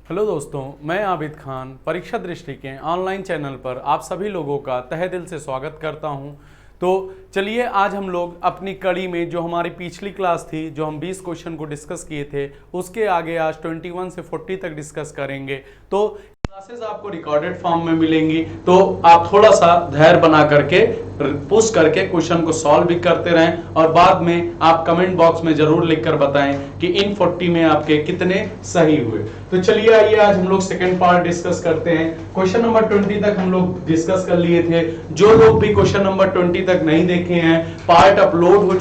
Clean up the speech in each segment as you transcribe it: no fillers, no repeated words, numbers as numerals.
Hello दोस्तों, मैं आबिद खान परीक्षा दृष्टि के ऑनलाइन चैनल पर आप सभी लोगों का तहे दिल से स्वागत करता हूं। तो चलिए आज हम लोग अपनी कड़ी में जो हमारी पिछली क्लास थी, जो हम 20 क्वेश्चन को डिस्कस किए थे, उसके आगे आज 21 से 40 तक डिस्कस करेंगे। तो क्लासेस आपको रिकॉर्डेड फॉर्म में मिलेंगी, तो आप थोड़ा सा धैर्य बना करके पुश करके क्वेश्चन को सॉल्व भी करते रहें और बाद में आप कमेंट बॉक्स में जरूर लिखकर बताएं कि इन 40 में आपके कितने सही हुए। तो चलिए आइए आज हम लोग सेकंड पार्ट डिस्कस करते हैं। क्वेश्चन नंबर 20 तक हम लोग डिस्कस कर लिए थे। जो लोग भी क्वेश्चन नंबर 20 तक नहीं देखे हैं, पार्ट अपलोड हो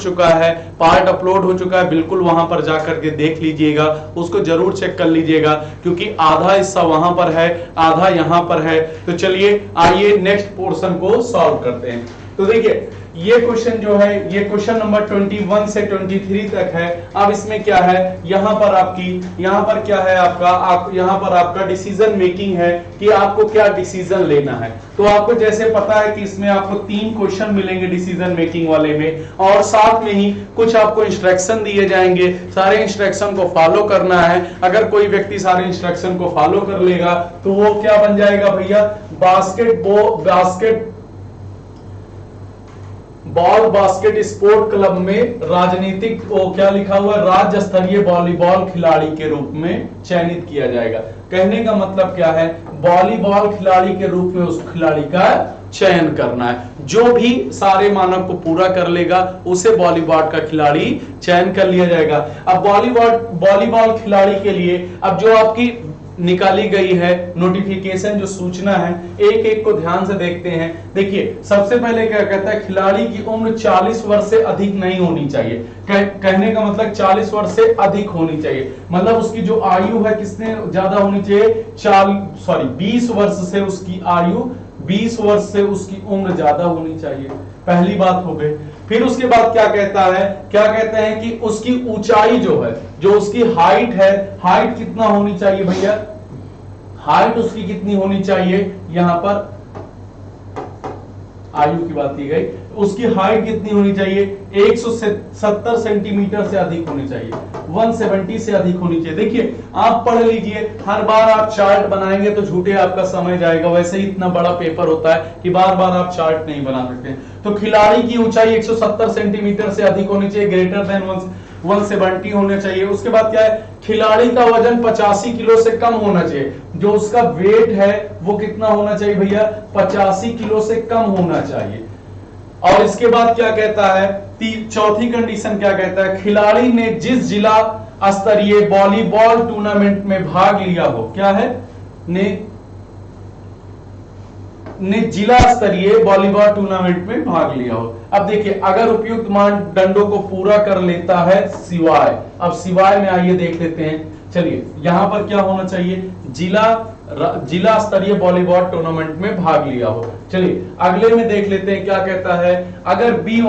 चुका है, बिल्कुल वहां पर जाकर के देख लीजिएगा, उसको जरूर चेक कर लीजिएगा, क्योंकि आधा हिस्सा वहां पर है, आधा यहां पर है। तो चलिए आइए नेक्स्ट पोर्शन को सॉल्व करते हैं। तो देखिए ये क्वेश्चन जो है, ये क्वेश्चन नंबर 21 से 23 तक है। अब इसमें क्या है, यहाँ पर क्या है आपका, यहाँ पर आपका डिसीजन मेकिंग है कि आपको क्या डिसीजन लेना है। तो आपको जैसे पता है कि इसमें आपको 3 क्वेश्चन मिलेंगे डिसीजन मेकिंग वाले में, और साथ में ही कुछ आपको इंस्ट्रक्शन दिए जाएंगे, सारे इंस्ट्रक्शन को फॉलो करना है। अगर कोई व्यक्ति सारे इंस्ट्रक्शन को फॉलो कर लेगा तो वो क्या बन जाएगा भैया, बास्केट स्पोर्ट क्लब में राजनीतिक, क्या लिखा हुआ है, राज्य स्तरीय वॉलीबॉल खिलाड़ी के रूप में चयनित किया जाएगा। कहने का मतलब क्या है, वॉलीबॉल खिलाड़ी के रूप में उस खिलाड़ी का चयन करना है। जो भी सारे मानक को पूरा कर लेगा उसे वॉलीबॉल का खिलाड़ी चयन कर लिया जाएगा। अब वॉलीबॉल खिलाड़ी के लिए अब जो आपकी निकाली गई है नोटिफिकेशन, जो सूचना है, एक एक को ध्यान से देखते हैं। देखिए सबसे पहले क्या कहता है, खिलाड़ी की उम्र 40 वर्ष से अधिक नहीं होनी चाहिए। कहने का मतलब 40 वर्ष से अधिक होनी चाहिए, मतलब उसकी जो आयु है किसने ज्यादा होनी चाहिए, 20 वर्ष से उसकी आयु, 20 वर्ष से उसकी उम्र ज्यादा होनी चाहिए। पहली बात हो गई। फिर उसके बाद क्या कहता है, क्या कहते हैं कि उसकी ऊंचाई जो है, जो उसकी हाइट है, हाइट कितना होनी चाहिए भैया, हाइट उसकी कितनी होनी चाहिए, यहां पर आयु की बात की गई, उसकी हाइट कितनी होनी चाहिए, 170 सेंटीमीटर से अधिक होनी चाहिए, 170 से अधिक होनी चाहिए। देखिए आप पढ़ लीजिए, हर बार आप चार्ट बनाएंगे तो झूठे आपका समय जाएगा। वैसे ही इतना बड़ा पेपर होता है कि बार बार आप चार्ट नहीं बना सकते। तो खिलाड़ी की ऊंचाई 170 सेंटीमीटर से अधिक होनी चाहिए, ग्रेटर देन 170 होना चाहिए। उसके बाद क्या है, खिलाड़ी का वजन 85 किलो से कम होना चाहिए। जो उसका वेट है वो कितना होना चाहिए भैया, 85 किलो से कम होना चाहिए। और इसके बाद क्या कहता है, चौथी कंडीशन क्या कहता है, खिलाड़ी ने जिस जिला स्तरीय वॉलीबॉल टूर्नामेंट में भाग लिया हो, क्या है, ने जिला स्तरीय वॉलीबॉल टूर्नामेंट में भाग लिया हो। अब देखिए अगर उपयुक्त मानदंडों को पूरा कर लेता है सिवाय, अब सिवाय में आइए देख लेते हैं। चलिए यहां पर क्या होना चाहिए, जिला स्तरीय वॉलीबॉल टूर्नामेंट में भाग लिया हो। चलिए अगले में देख लेते हैं क्या कहता है। अगर बी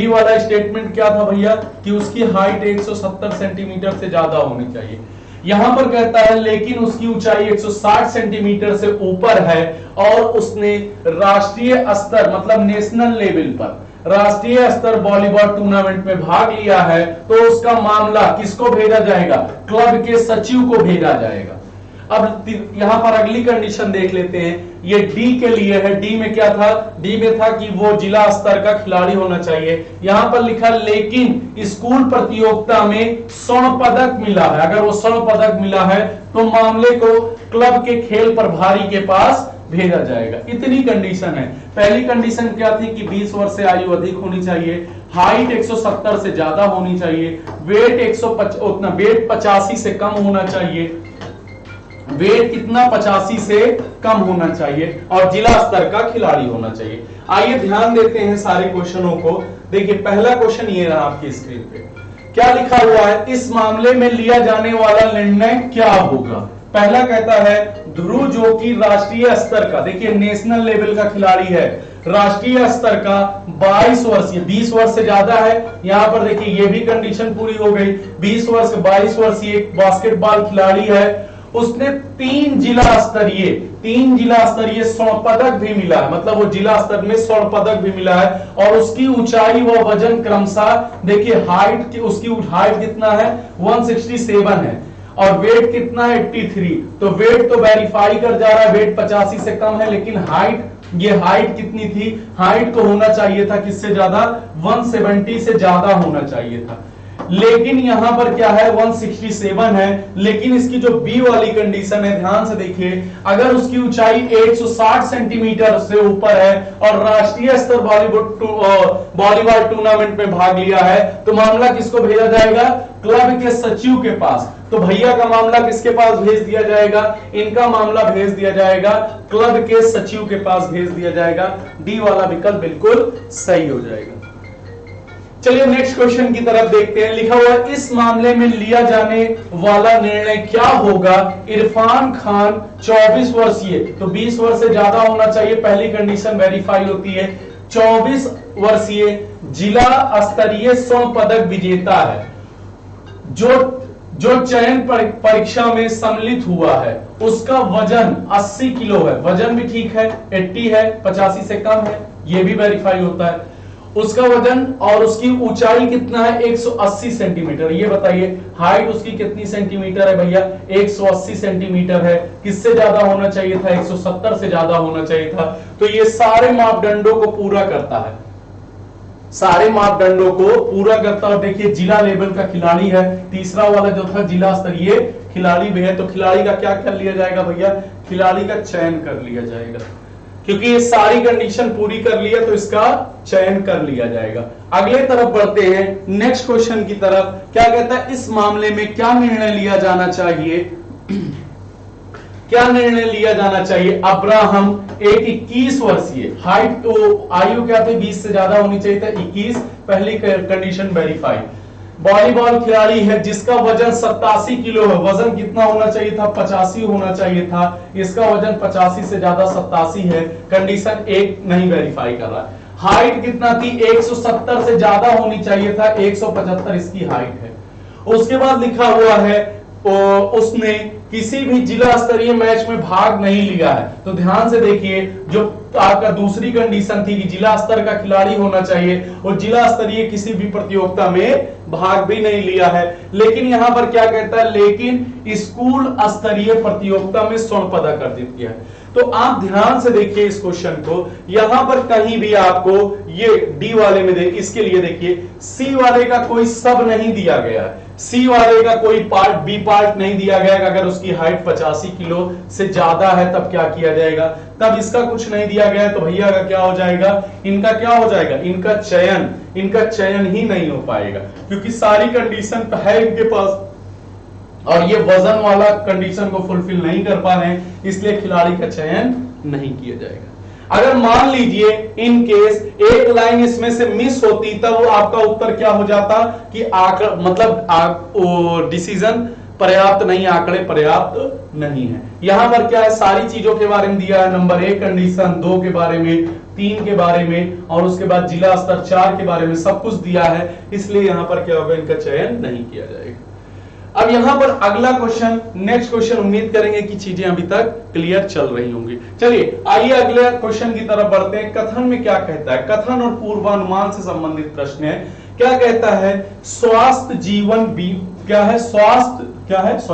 वाला स्टेटमेंट क्या था भैया, कि उसकी हाइट 170 सेंटीमीटर से ज्यादा होनी चाहिए। यहां पर कहता है लेकिन उसकी ऊंचाई 160 सेंटीमीटर से ऊपर है और उसने राष्ट्रीय स्तर मतलब नेशनल लेवल पर राष्ट्रीय स्तर वॉलीबॉल टूर्नामेंट में भाग लिया है, तो उसका मामला किसको भेजा जाएगा, क्लब के सचिव को भेजा जाएगा। अब यहां पर अगली कंडीशन देख लेते हैं, ये डी के लिए है। डी में क्या था, डी में था कि वो जिला स्तर का खिलाड़ी होना चाहिए। यहां पर लिखा लेकिन स्कूल प्रतियोगिता में स्वर्ण पदक मिला है। अगर वो स्वर्ण पदक मिला है तो मामले को क्लब के खेल प्रभारी के पास भेजा जाएगा। इतनी कंडीशन है। पहली कंडीशन क्या थी कि 20 वर्ष से आयु अधिक होनी चाहिए, हाइट 170 से ज्यादा होनी चाहिए, वेट 85 से कम होना चाहिए, वेट कितना 85 से कम होना चाहिए, और जिला स्तर का खिलाड़ी होना चाहिए। आइए ध्यान देते हैं सारे क्वेश्चनों को। देखिए पहला क्वेश्चन ये रहा आपकी स्क्रीन पे, क्या लिखा हुआ है, इस मामले में लिया जाने वाला निर्णय क्या होगा। पहला कहता है ध्रुव जो कि राष्ट्रीय स्तर का, देखिए नेशनल लेवल का खिलाड़ी है, राष्ट्रीय स्तर का 22 वर्षीय, 20 वर्ष से ज्यादा है। यहां पर देखिए ये भी कंडीशन पूरी हो गई, 20 वर्ष 22 वर्षीय बास्केटबॉल खिलाड़ी है। उसने 3 जिला स्तरीय स्वर्ण पदक भी मिला है, मतलब वो जिला स्तर में स्वर्ण पदक भी मिला है। और उसकी ऊंचाई व वजन क्रमशः, देखिए हाइट, उसकी हाइट कितना है, 167 है, और वेट कितना है 83, तो वेट तो वेरीफाई कर जा रहा है, वेट 85 से कम है, लेकिन हाइट, ये हाइट कितनी थी, हाइट को होना चाहिए था किससे ज्यादा, 170 से ज्यादा होना चाहिए था, लेकिन यहां पर क्या है 167 है। लेकिन इसकी जो बी वाली कंडीशन है, ध्यान से देखिए, अगर उसकी ऊंचाई 160 सेंटीमीटर से ऊपर है और राष्ट्रीय स्तर वॉलीबॉल टूर्नामेंट में भाग लिया है, तो मामला किसको भेजा जाएगा, क्लब के सचिव के पास। तो भैया का मामला किसके पास भेज दिया जाएगा, इनका मामला भेज दिया जाएगा क्लब के सचिव के पास भेज दिया जाएगा। डी वाला विकल्प बिल्कुल सही हो जाएगा। चलिए नेक्स्ट क्वेश्चन की तरफ देखते हैं। लिखा हुआ है, इस मामले में लिया जाने वाला निर्णय क्या होगा। इरफान खान 24 वर्षीय, तो 20 वर्ष से ज्यादा होना चाहिए, पहली कंडीशन वेरीफाई होती है। 24 वर्षीय जिला स्तरीय स्वर्ण पदक विजेता है, जो चयन परीक्षा में सम्मिलित हुआ है, उसका वजन 80 किलो है, वजन भी ठीक है, 80 है, 85 से कम है, यह भी वेरीफाई होता है। उसका वजन और उसकी ऊंचाई कितना है, 180 सेंटीमीटर। ये बताइए हाइट उसकी कितनी सेंटीमीटर है भैया, 180 सेंटीमीटर है। किससे ज्यादा होना चाहिए था, 170 से ज्यादा होना चाहिए था। तो ये सारे मापदंडों को पूरा करता है, सारे मापदंडों को पूरा करता है। देखिए जिला लेवल का खिलाड़ी है, तीसरा वाला जो था जिला स्तरीय खिलाड़ी भी है। तो खिलाड़ी का क्या कर लिया जाएगा भैया, खिलाड़ी का चयन कर लिया जाएगा, क्योंकि ये सारी कंडीशन पूरी कर लिया तो इसका चयन कर लिया जाएगा। अगले तरफ बढ़ते हैं, नेक्स्ट क्वेश्चन की तरफ। क्या कहता है, इस मामले में क्या निर्णय लिया जाना चाहिए, क्या निर्णय लिया जाना चाहिए। अब्राहम एक 21 वर्षीय, हाइट तो आयु क्या थी, 20 से ज्यादा होनी चाहिए था, 21 पहली कंडीशन वेरीफाई। वॉलीबॉल खिलाड़ी है जिसका वजन 87 किलो है, वजन कितना होना चाहिए था, 85 होना चाहिए था, इसका वजन 85 से ज्यादा 87 है, कंडीशन एक नहीं वेरीफाई कर रहा है। हाइट कितना थी, 170 से ज्यादा होनी चाहिए था, 175 इसकी हाइट है। उसके बाद लिखा हुआ है उसने किसी भी जिला स्तरीय मैच में भाग नहीं लिया है। तो ध्यान से देखिए, जो आपका दूसरी कंडीशन थी कि जिला स्तर का खिलाड़ी होना चाहिए, और जिला स्तरीय किसी भी प्रतियोगिता में भाग भी नहीं लिया है। लेकिन यहां पर क्या कहता है, लेकिन स्कूल स्तरीय प्रतियोगिता में स्वर्ण पदक अर्जित किया है। तो आप ध्यान से देखिए इस क्वेश्चन को, यहां पर कहीं भी आपको ये डी वाले में देखिए, इसके लिए देखिए सी वाले का कोई सब नहीं दिया गया है, सी वाले का कोई पार्ट बी पार्ट नहीं दिया गया। अगर उसकी हाइट 85 किलो से ज्यादा है तब क्या किया जाएगा, तब इसका कुछ नहीं दिया गया, तो भैया का क्या हो जाएगा, इनका क्या हो जाएगा, इनका चयन ही नहीं हो पाएगा, क्योंकि सारी कंडीशन है इनके पास और ये वजन वाला कंडीशन को फुलफिल नहीं कर पा रहे हैं, इसलिए खिलाड़ी का चयन नहीं किया जाएगा। अगर मान लीजिए इन केस एक लाइन इसमें से मिस होती, तब वो आपका उत्तर क्या हो जाता कि मतलब डिसीजन पर्याप्त नहीं, आंकड़े पर्याप्त नहीं है। यहां पर क्या है, सारी चीजों के बारे में दिया है, नंबर 1 कंडीशन, 2 के बारे में, 3 के बारे में, और उसके बाद जिला स्तर 4 के बारे में सब कुछ दिया है, इसलिए यहां पर क्या होगा, इनका चयन नहीं किया जाएगा। अब यहां पर अगला क्वेश्चन, नेक्स्ट क्वेश्चन, उम्मीद करेंगे कि चीजें अभी तक क्लियर चल रही होंगी। चलिए आइए अगले क्वेश्चन की तरफ बढ़ते हैं। कथन में क्या कहता है, कथन और पूर्वानुमान से संबंधित प्रश्न है। क्या कहता है, स्वास्थ्य जीवन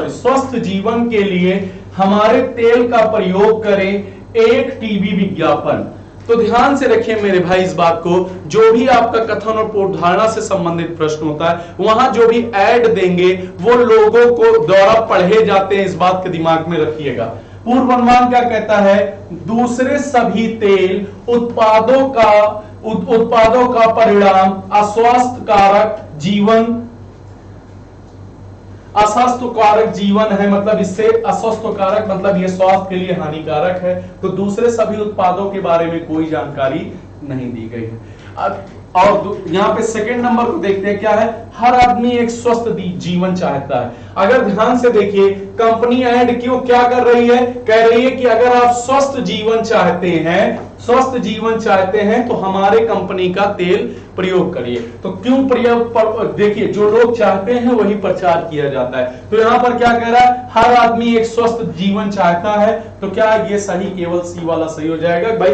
स्वस्थ जीवन के लिए हमारे तेल का प्रयोग करें, एक टीवी विज्ञापन। तो ध्यान से रखिए मेरे भाई इस बात को, जो भी आपका कथन और पूर्वधारणा से संबंधित प्रश्न होता है, वहां जो भी ऐड देंगे वो लोगों को द्वारा पढ़े जाते हैं, इस बात के दिमाग में रखिएगा। पूर्वानुमान क्या कहता है, दूसरे सभी तेल उत्पादों का परिणाम अस्वास्थ्यकारक जीवन है, मतलब इससे अस्वास्थ्यकारक मतलब ये स्वास्थ्य के लिए हानिकारक है। तो दूसरे सभी उत्पादों के बारे में कोई जानकारी नहीं दी गई है। और यहां पे सेकंड नंबर को देखते हैं, क्या है, हर आदमी एक स्वस्थ जीवन चाहता है। अगर ध्यान से देखिए, कंपनी ऐड क्यों क्या कर रही है, कह रही है कि अगर आप स्वस्थ जीवन चाहते हैं स्वस्थ जीवन चाहते हैं तो हमारे कंपनी का तेल प्रयोग करिए। तो क्यों प्रयोग, देखिए जो लोग चाहते हैं वही प्रचार किया जाता है। तो यहां पर क्या कह रहा है, हर आदमी एक स्वस्थ जीवन चाहता है। तो क्या ये सही, केवल सी वाला सही हो जाएगा भाई।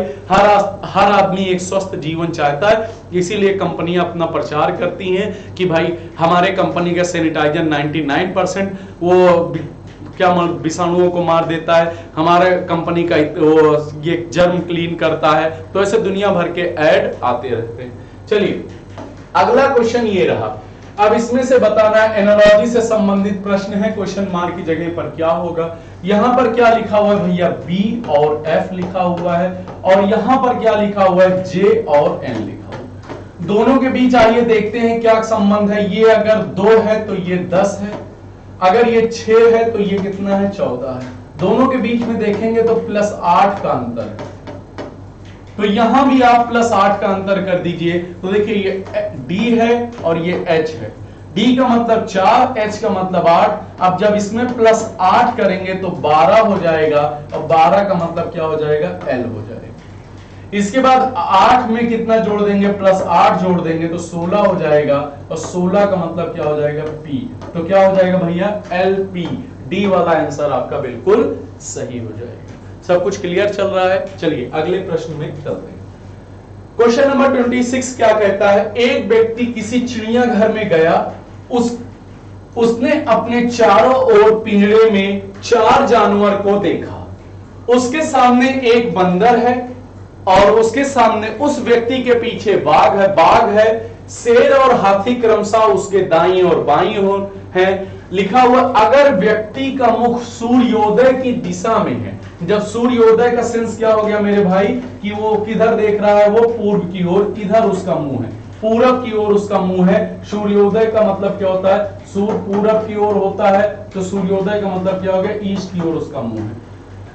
हर आदमी एक स्वस्थ जीवन चाहता है, इसीलिए कंपनियां अपना प्रचार करती हैं कि भाई हमारे कंपनी का सैनिटाइजर 99% वो क्या विषाणुओं को मार देता है, हमारे कंपनी का ये जर्म क्लीन करता है। तो ऐसे दुनिया भर के ऐड आते रहते हैं। चलिए अगला क्वेश्चन ये रहा। अब इसमें से बताना है, एनालॉजी से संबंधित प्रश्न है, क्वेश्चन मार्क की जगह पर क्या होगा। यहां पर क्या लिखा हुआ है भैया, बी और एफ लिखा हुआ है, और यहां पर क्या लिखा हुआ है, जे और एन लिखा हुआ है। दोनों के बीच आइए देखते हैं क्या संबंध है। ये अगर 2 है तो ये 10 है, अगर ये 6 है तो ये कितना है, 14 है। दोनों के बीच में देखेंगे तो +8 का अंतर है। तो यहां भी आप +8 का अंतर कर दीजिए। तो देखिए ये D है और ये H है। D का मतलब 4, H का मतलब 8। अब जब इसमें +8 करेंगे तो 12 हो जाएगा, और 12 का मतलब क्या हो जाएगा, L हो जाएगा। इसके बाद 8 में कितना जोड़ देंगे, +8 जोड़ देंगे तो 16 हो जाएगा, और 16 का मतलब क्या हो जाएगा, P। तो क्या हो जाएगा भैया, LP। D वाला आंसर आपका बिल्कुल सही हो जाएगा। सब कुछ क्लियर चल रहा है। चलिए अगले प्रश्न में चलते हैं। क्वेश्चन नंबर 26 क्या कहता है, एक व्यक्ति किसी चिड़ियाघर में गया, उसने अपने चारों ओर पिंजरे में 4 जानवर को देखा। उसके सामने एक बंदर है, और उसके सामने उस व्यक्ति के पीछे बाघ है, शेर और हाथी क्रमशः उसके दाईं और बाईं ओर है। लिखा हुआ, अगर व्यक्ति का मुख सूर्योदय की दिशा में है। जब सूर्योदय का सेंस क्या हो गया मेरे भाई, कि वो किधर देख रहा है, वो पूर्व की ओर, इधर उसका मुंह है, पूरब की ओर उसका मुंह है। सूर्योदय का मतलब क्या होता है, सूर्य पूरब की ओर होता है, तो सूर्योदय का मतलब क्या हो गया, ईस्ट की ओर उसका मुंह है।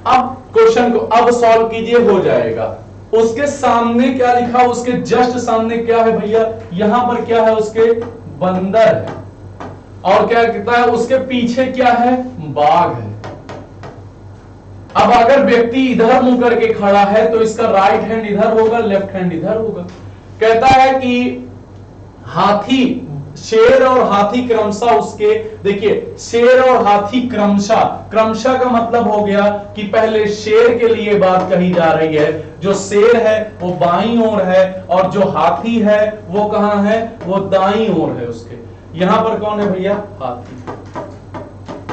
अब क्वेश्चन को अब सॉल्व कीजिए, हो जाएगा। उसके सामने क्या लिखा, उसके जस्ट सामने क्या है भैया, यहां पर क्या है, उसके बंदर है, और क्या कहता है, उसके पीछे क्या है, बाघ है। अब अगर व्यक्ति इधर मुंह करके खड़ा है तो इसका राइट हैंड इधर होगा, लेफ्ट हैंड इधर होगा। कहता है कि हाथी, शेर और हाथी क्रमशः उसके, देखिए शेर और हाथी क्रमशः का मतलब हो गया कि पहले शेर के लिए बात कही जा रही है। जो शेर है वो बाईं ओर है, और जो हाथी है वो कहां है, वो दाईं ओर है उसके। यहां पर कौन है भैया, हाथी।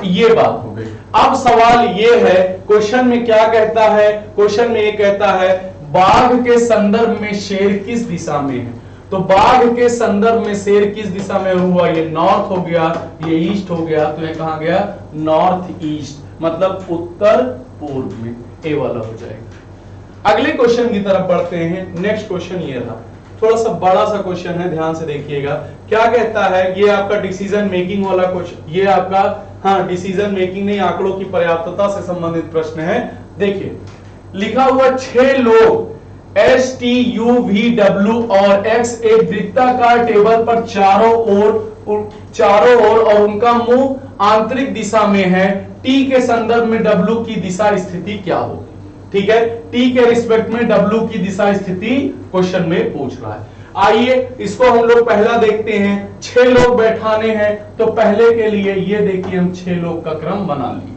ये बात हो गई। अब सवाल ये है, क्वेश्चन में क्या कहता है, क्वेश्चन में ये कहता है बाघ के संदर्भ में शेर किस दिशा में है। तो बाघ के संदर्भ में शेर किस दिशा में हुआ, ये नॉर्थ हो गया, ये ईस्ट हो गया, तो ये कहां गया, नॉर्थ ईस्ट, मतलब उत्तर पूर्व में। ए वाला हो जाएगा। अगले क्वेश्चन की तरफ बढ़ते हैं। नेक्स्ट क्वेश्चन ये रहा, थोड़ा सा बड़ा सा क्वेश्चन है, ध्यान से देखिएगा। क्या कहता है, ये आपका डिसीजन मेकिंग वाला क्वेश्चन, ये आपका, हाँ डिसीजन मेकिंग नहीं, आंकड़ों की पर्याप्तता से संबंधित प्रश्न है। देखिए लिखा हुआ 6 लोग STUVW और X एक वृत्ताकार टेबल पर चारों ओर और उनका मुंह आंतरिक दिशा में है। T के संदर्भ में W की दिशा स्थिति क्या होगी। ठीक है, T के रिस्पेक्ट में W की दिशा स्थिति क्वेश्चन में पूछ रहा है। आइए इसको हम लोग पहला देखते हैं। 6 लोग बैठाने हैं, तो पहले के लिए ये देखिए हम 6 लोग का क्रम बना लिए।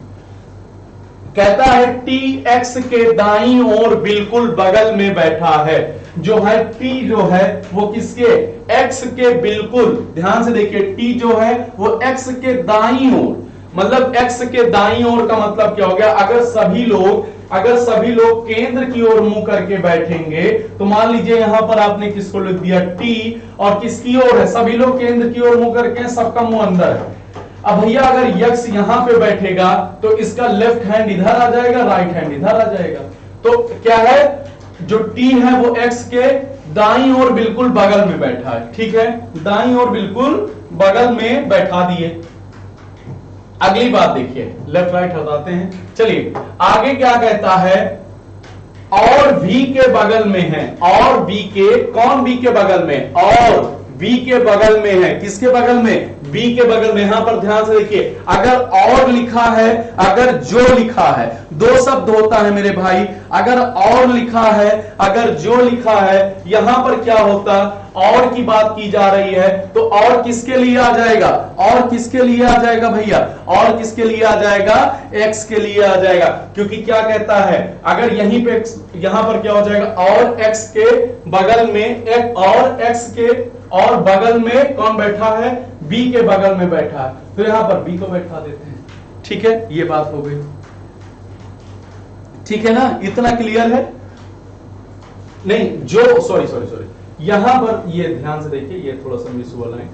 कहता है TX के दाईं ओर बिल्कुल बगल में बैठा है। जो है T जो है वो किसके, X के बिल्कुल, ध्यान से देखिए T जो है वो X के दाईं ओर, मतलब X के दाईं ओर का मतलब क्या हो गया, अगर सभी लोग केंद्र की ओर मुंह करके बैठेंगे, तो मान लीजिए यहां पर आपने किसको लिख दिया, T, और किसकी ओर है, सभी लोग केंद्र की ओर मुंह करके, सबका मुंह अंदर है। अब भैया अगर यक्स यहां पे बैठेगा तो इसका लेफ्ट हैंड इधर आ जाएगा, राइट हैंड इधर आ जाएगा। तो क्या है, जो टी है वो एक्स के दाईं ओर बिल्कुल बगल में बैठा है। ठीक है, दाईं ओर बिल्कुल बगल में बैठा दिए। अगली बात देखिए, लेफ्ट राइट हटाते हैं। चलिए आगे क्या कहता है, और भी के बगल में है, और बी के, कौन बी के बगल में, और V के बगल में है। किसके बगल में? V के बगल में। यहां पर ध्यान से देखिए, अगर और लिखा है, अगर जो लिखा है, दो शब्द होता है मेरे भाई। अगर और लिखा है, अगर जो लिखा है, यहां पर क्या होता, और की बात की जा रही है, तो और किसके लिए आ जाएगा? और किसके लिए आ जाएगा भैया? और किसके लिए आ जाएगा? x के लिए आ जाएगा। क्योंकि क्या कहता है, अगर यहीं पे यहां पर क्या हो जाएगा? और x के बगल में एक, और x के और बगल में कौन बैठा है? b के बगल में बैठा है, तो यहां पर b को बैठा देते हैं। ठीक है, ये बात हो गई। ठीक है ना, इतना क्लियर है? नहीं, जो सॉरी यहां पर ये ध्यान से देखिए, ये थोड़ा सा मिस हुआ है।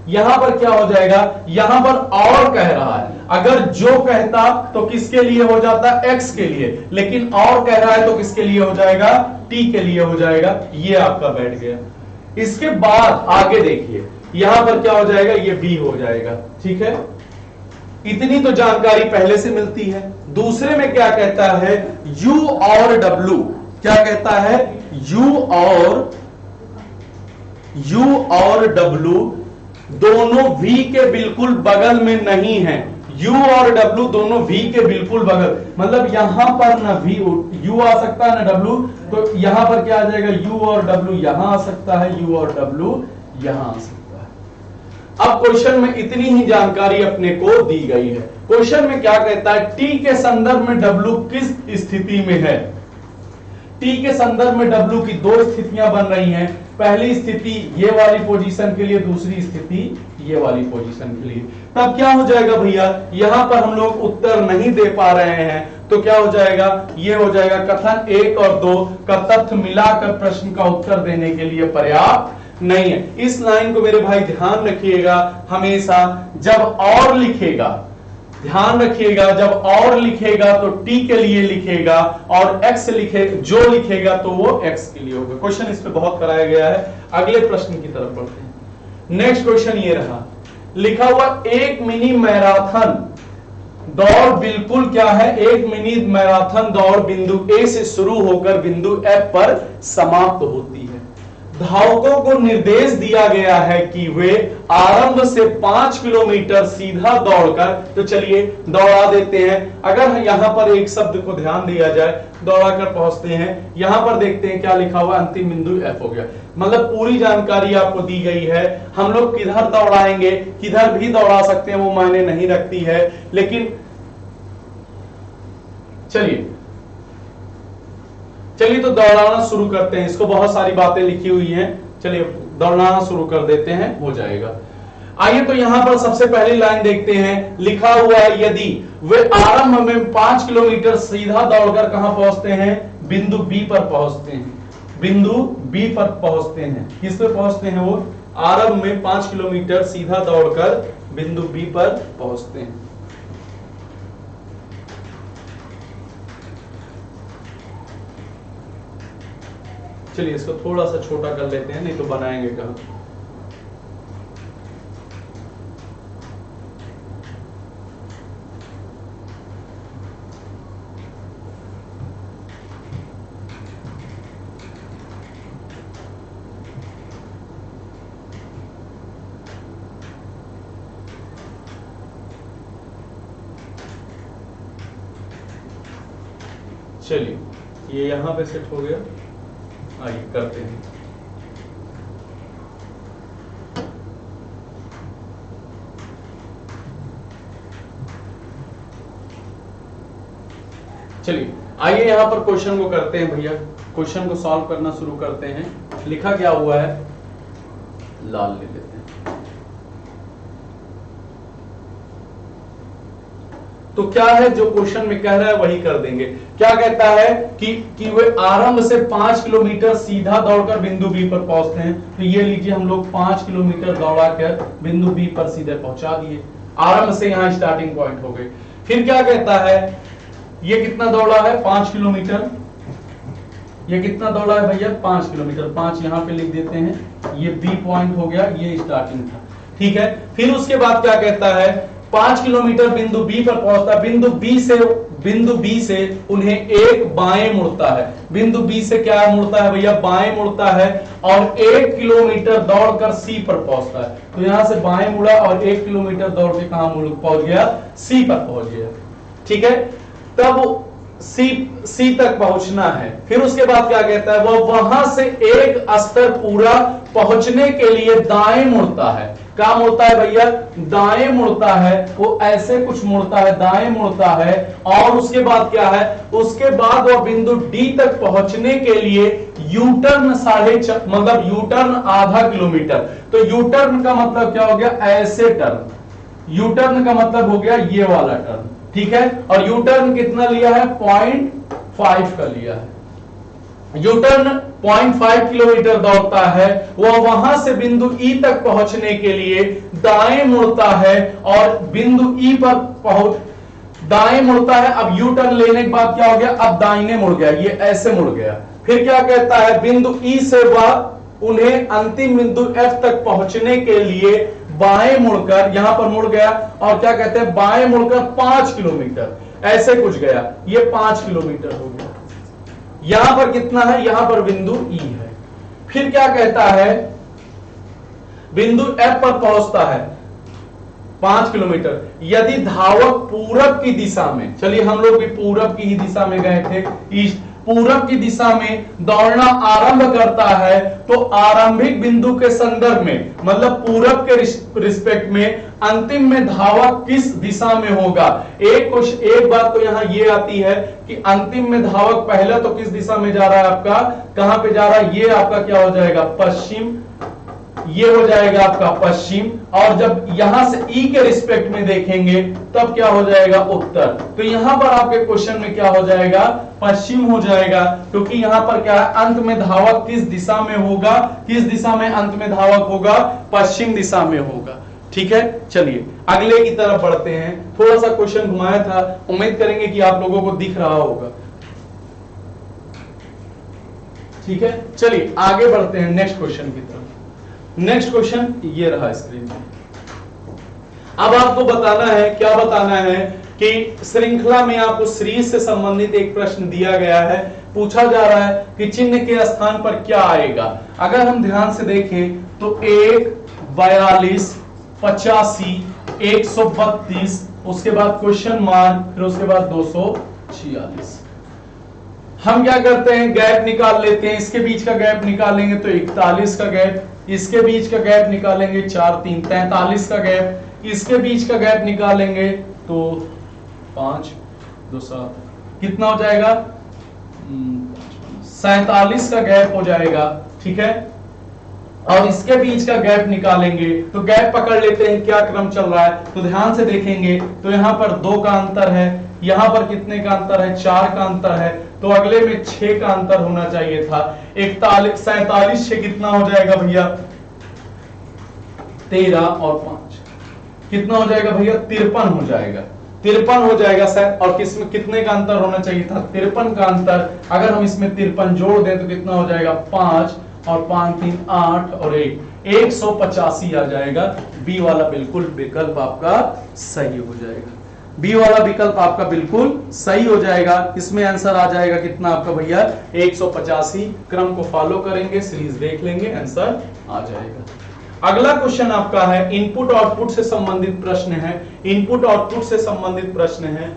यहां पर क्या हो जाएगा? यहां पर और कह रहा है, अगर जो कहता तो किसके लिए हो जाता? x के लिए, लेकिन और कह रहा है तो किसके लिए हो जाएगा? t के लिए हो जाएगा। ये आपका बैठ गया। इसके बाद आगे देखिए, यहां पर क्या हो जाएगा? ये b हो जाएगा। ठीक है, इतनी तो जानकारी पहले से मिलती है। दूसरे में क्या कहता है? u और w, क्या कहता है? u और w दोनों v के बिल्कुल बगल में नहीं है। u और w दोनों v के बिल्कुल बगल, मतलब यहां पर ना u आ सकता है ना w, तो यहां पर क्या आ जाएगा? u और w यहां आ सकता है, u और w यहां आ सकता है। अब क्वेश्चन में इतनी ही जानकारी अपने को दी गई है। क्वेश्चन में क्या कहता है? t के संदर्भ में w किस स्थिति में है? t के संदर्भ में w की दो स्थितियां बन रही हैं। पहली स्थिति ये वाली पोजीशन के लिए, दूसरी स्थिति ये वाली पोजीशन के लिए। तब क्या हो जाएगा भैया? यहां पर हम लोग उत्तर नहीं दे पा रहे हैं, तो क्या हो जाएगा? ये हो जाएगा कथन 1 और 2 का तथ्य मिलाकर प्रश्न का उत्तर देने के लिए पर्याप्त नहीं है। इस लाइन को मेरे भाई ध्यान रखिएगा, हमेशा जब और लिखेगा, ध्यान रखिएगा, जब और लिखेगा तो t के लिए लिखेगा, और x लिखे जो लिखेगा तो वो x के लिए होगा। क्वेश्चन इस पे बहुत कराया गया है। अगले प्रश्न की तरफ बढ़ते हैं। नेक्स्ट क्वेश्चन ये रहा, लिखा हुआ 1 मिनी मैराथन दौड़ बिल्कुल क्या है? 1 मिनी मैराथन दौड़ बिंदु A से शुरू होकर बिंदु F पर समाप्त होती है। धावकों को निर्देश दिया गया है कि वे आरंभ से 5 किलोमीटर सीधा दौड़कर, तो चलिए दौड़ा देते हैं। अगर यहां पर एक शब्द को ध्यान दिया जाए, दौड़ाकर पहुंचते हैं, यहां पर देखते हैं क्या लिखा हुआ? अंतिम बिंदु F हो गया। मतलब पूरी जानकारी आपको दी गई है। हम लोग किधर दौड़ाएंगे, किधर भी दौड़ा सकते हैं, वो मायने नहीं रखती है। लेकिन चलिए तो दौड़ाना शुरू करते हैं। इसको बहुत सारी बातें लिखी हुई हैं, चलिए दौड़ाना शुरू कर देते हैं, हो जाएगा। आइए तो यहां पर सबसे पहली लाइन देखते हैं। लिखा हुआ है, यदि वे आरंभ में 5 किलोमीटर सीधा दौड़कर कहां पहुंचते हैं? बिंदु B पर पहुंचते हैं। बिंदु B पर पहुंचते हैं। किस पे पहुंचते हैं? वो आरंभ में 5 किलोमीटर सीधा दौड़कर बिंदु B पर पहुंचते हैं। चलिए इसको थोड़ा सा छोटा कर लेते हैं, नहीं तो बनाएंगे कहां। चलिए ये यहां पे सेट हो गया। आइए करते हैं। चलिए आइए यहां पर क्वेश्चन को करते हैं भैया। क्वेश्चन को सॉल्व करना शुरू करते हैं। लिखा क्या हुआ है? लाल ले लेते हैं। तो क्या है जो क्वेश्चन में कह रहा है वही कर देंगे। क्या कहता है कि वे आरंभ से 5 किलोमीटर सीधा दौड़कर बिंदु बी पर पहुंचते हैं। तो ये लीजिए, हम लोग 5 किलोमीटर दौड़ाकर बिंदु बी पर सीधे पहुंचा दिए। आरंभ से यहां स्टार्टिंग पॉइंट हो गए। फिर क्या कहता है? ये कितना दौड़ा है? 5 किलोमीटर। ये कितना दौड़ा है भैया? 5 किलोमीटर। 5 यहां पे लिख देते हैं। ये बी पॉइंट हो गया, ये स्टार्टिंग था। ठीक है। फिर उसके बाद क्या कहता है 5 किलोमीटर बिंदु बी पर पहुंचता है। बिंदु बी से उन्हें एक बाएं मुड़ता है। बिंदु बी से क्या मुड़ता है भैया, बाएं मुड़ता है और 1 किलोमीटर दौड़कर सी पर पहुंचता है। तो यहां से बाएं मुड़ा और 1 किलोमीटर दौड़ के कहां पहुंच गया, सी पर पहुंच गया। ठीक है, तब सी तक पहुंचना है। फिर उसके बाद क्या कहता है, वो वहां से एक स्तर पूरा पहुंचने के लिए दाएं मुड़ता है। क्या मुड़ता है भैया, दाएं मुड़ता है। वो ऐसे कुछ मुड़ता है, दाएं मुड़ता है। और उसके बाद क्या है, उसके बाद वो बिंदु डी तक पहुंचने के लिए यूटर्न मतलब यूटर्न आधा किलोमीटर। तो यूटर्न का मतलब क्या हो गया, ऐसे टर्न। यूटर्न का मतलब हो गया ये वाला टर्न। ठीक है, और यूटर्न कितना लिया है, 0.5 का लिया है। यूटर्न 0.5 किलोमीटर दौड़ता है। वह वहां से बिंदु ई तक पहुंचने के लिए दाएं मुड़ता है और बिंदु ई पर दाएं मुड़ता है। अब यू टर्न लेने के बाद क्या हो गया, अब दाहिने मुड़ गया, ये ऐसे मुड़ गया। फिर क्या कहता है, बिंदु ई से वह उन्हें अंतिम बिंदु एफ तक पहुंचने के लिए बाएं मुड़कर यहां पर मुड़ गया। और क्या कहते हैं, बाएं मुड़कर 5 किलोमीटर ऐसे कुछ गया, ये 5 किलोमीटर हो गया। यहां पर कितना है, यहां पर बिंदु ई है। फिर क्या कहता है, बिंदु एफ पर पहुंचता है 5 किलोमीटर। यदि धावक पूरब की दिशा में, चलिए हम लोग भी पूरब की ही दिशा में गए थे, ईस्ट, पूरब की दिशा में दौड़ना आरंभ करता है, तो आरंभिक बिंदु के संदर्भ में, मतलब पूरब के रिस्पेक्ट में अंतिम में धावक किस दिशा में होगा। एक बात तो यहां ये आती है कि अंतिम में धावक पहले तो किस दिशा में जा रहा है आपका, कहां पे जा रहा है, ये आपका क्या हो जाएगा, पश्चिम। ये हो जाएगा आपका पश्चिम। और जब यहां से ई के रिस्पेक्ट में देखेंगे तब क्या हो जाएगा, उत्तर। तो यहां पर आपके क्वेश्चन में क्या हो जाएगा, पश्चिम हो जाएगा, क्योंकि यहां पर क्या है, अंत में धावक किस दिशा में होगा, किस दिशा में अंत में धावक होगा, पश्चिम दिशा में होगा। ठीक है, चलिए अगले की तरफ बढ़ते हैं। थोड़ा सा क्वेश्चन घुमाया था, उम्मीद करेंगे कि आप लोगों को दिख रहा होगा। ठीक है, चलिए आगे बढ़ते हैं नेक्स्ट क्वेश्चन की तरफ। नेक्स्ट क्वेश्चन ये रहा स्क्रीन में। अब आपको बताना है, क्या बताना है कि श्रृंखला में आपको सीरीज से संबंधित एक प्रश्न दिया गया है। पूछा जा रहा है कि चिन्ह के स्थान पर क्या आएगा। अगर हम ध्यान से देखें तो 1, 42, 85, 132, उसके बाद क्वेश्चन मार्क, फिर उसके बाद 246। हम क्या करते हैं, गैप निकाल लेते हैं। इसके बीच का गैप निकालेंगे तो 41 का गैप, इसके बीच का गैप निकालेंगे 4, 3, 43 का गैप, इसके बीच का गैप निकालेंगे तो 5, 2, 7, कितना हो जाएगा, 47 का गैप हो जाएगा। ठीक है, और इसके बीच का गैप निकालेंगे तो गैप पकड़ लेते हैं, क्या क्रम चल रहा है। तो ध्यान से देखेंगे तो यहां पर 2 का अंतर है, यहां पर कितने का अंतर है, 4 का अंतर है, तो अगले में 6 का अंतर होना चाहिए था। 47 से कितना हो जाएगा भैया, 13 और 5 कितना हो जाएगा भैया, 53 हो जाएगा। 53 हो जाएगा सर। और किसमें कितने का अंतर होना चाहिए था, 53 का अंतर। अगर हम इसमें 53 जोड़ दें तो कितना हो जाएगा, 5 और 5, 3, 8 और 1, 185 आ जाएगा। बी वाला बिल्कुल विकल्प आपका सही हो जाएगा। बी वाला विकल्प आपका बिल्कुल सही हो जाएगा। इसमें आंसर आ जाएगा कितना आपका भैया, 185। क्रम को फॉलो करेंगे, सीरीज देख लेंगे, आंसर आ जाएगा। अगला क्वेश्चन आपका है इनपुट आउटपुट से संबंधित प्रश्न है। इनपुट आउटपुट से संबंधित प्रश्न है।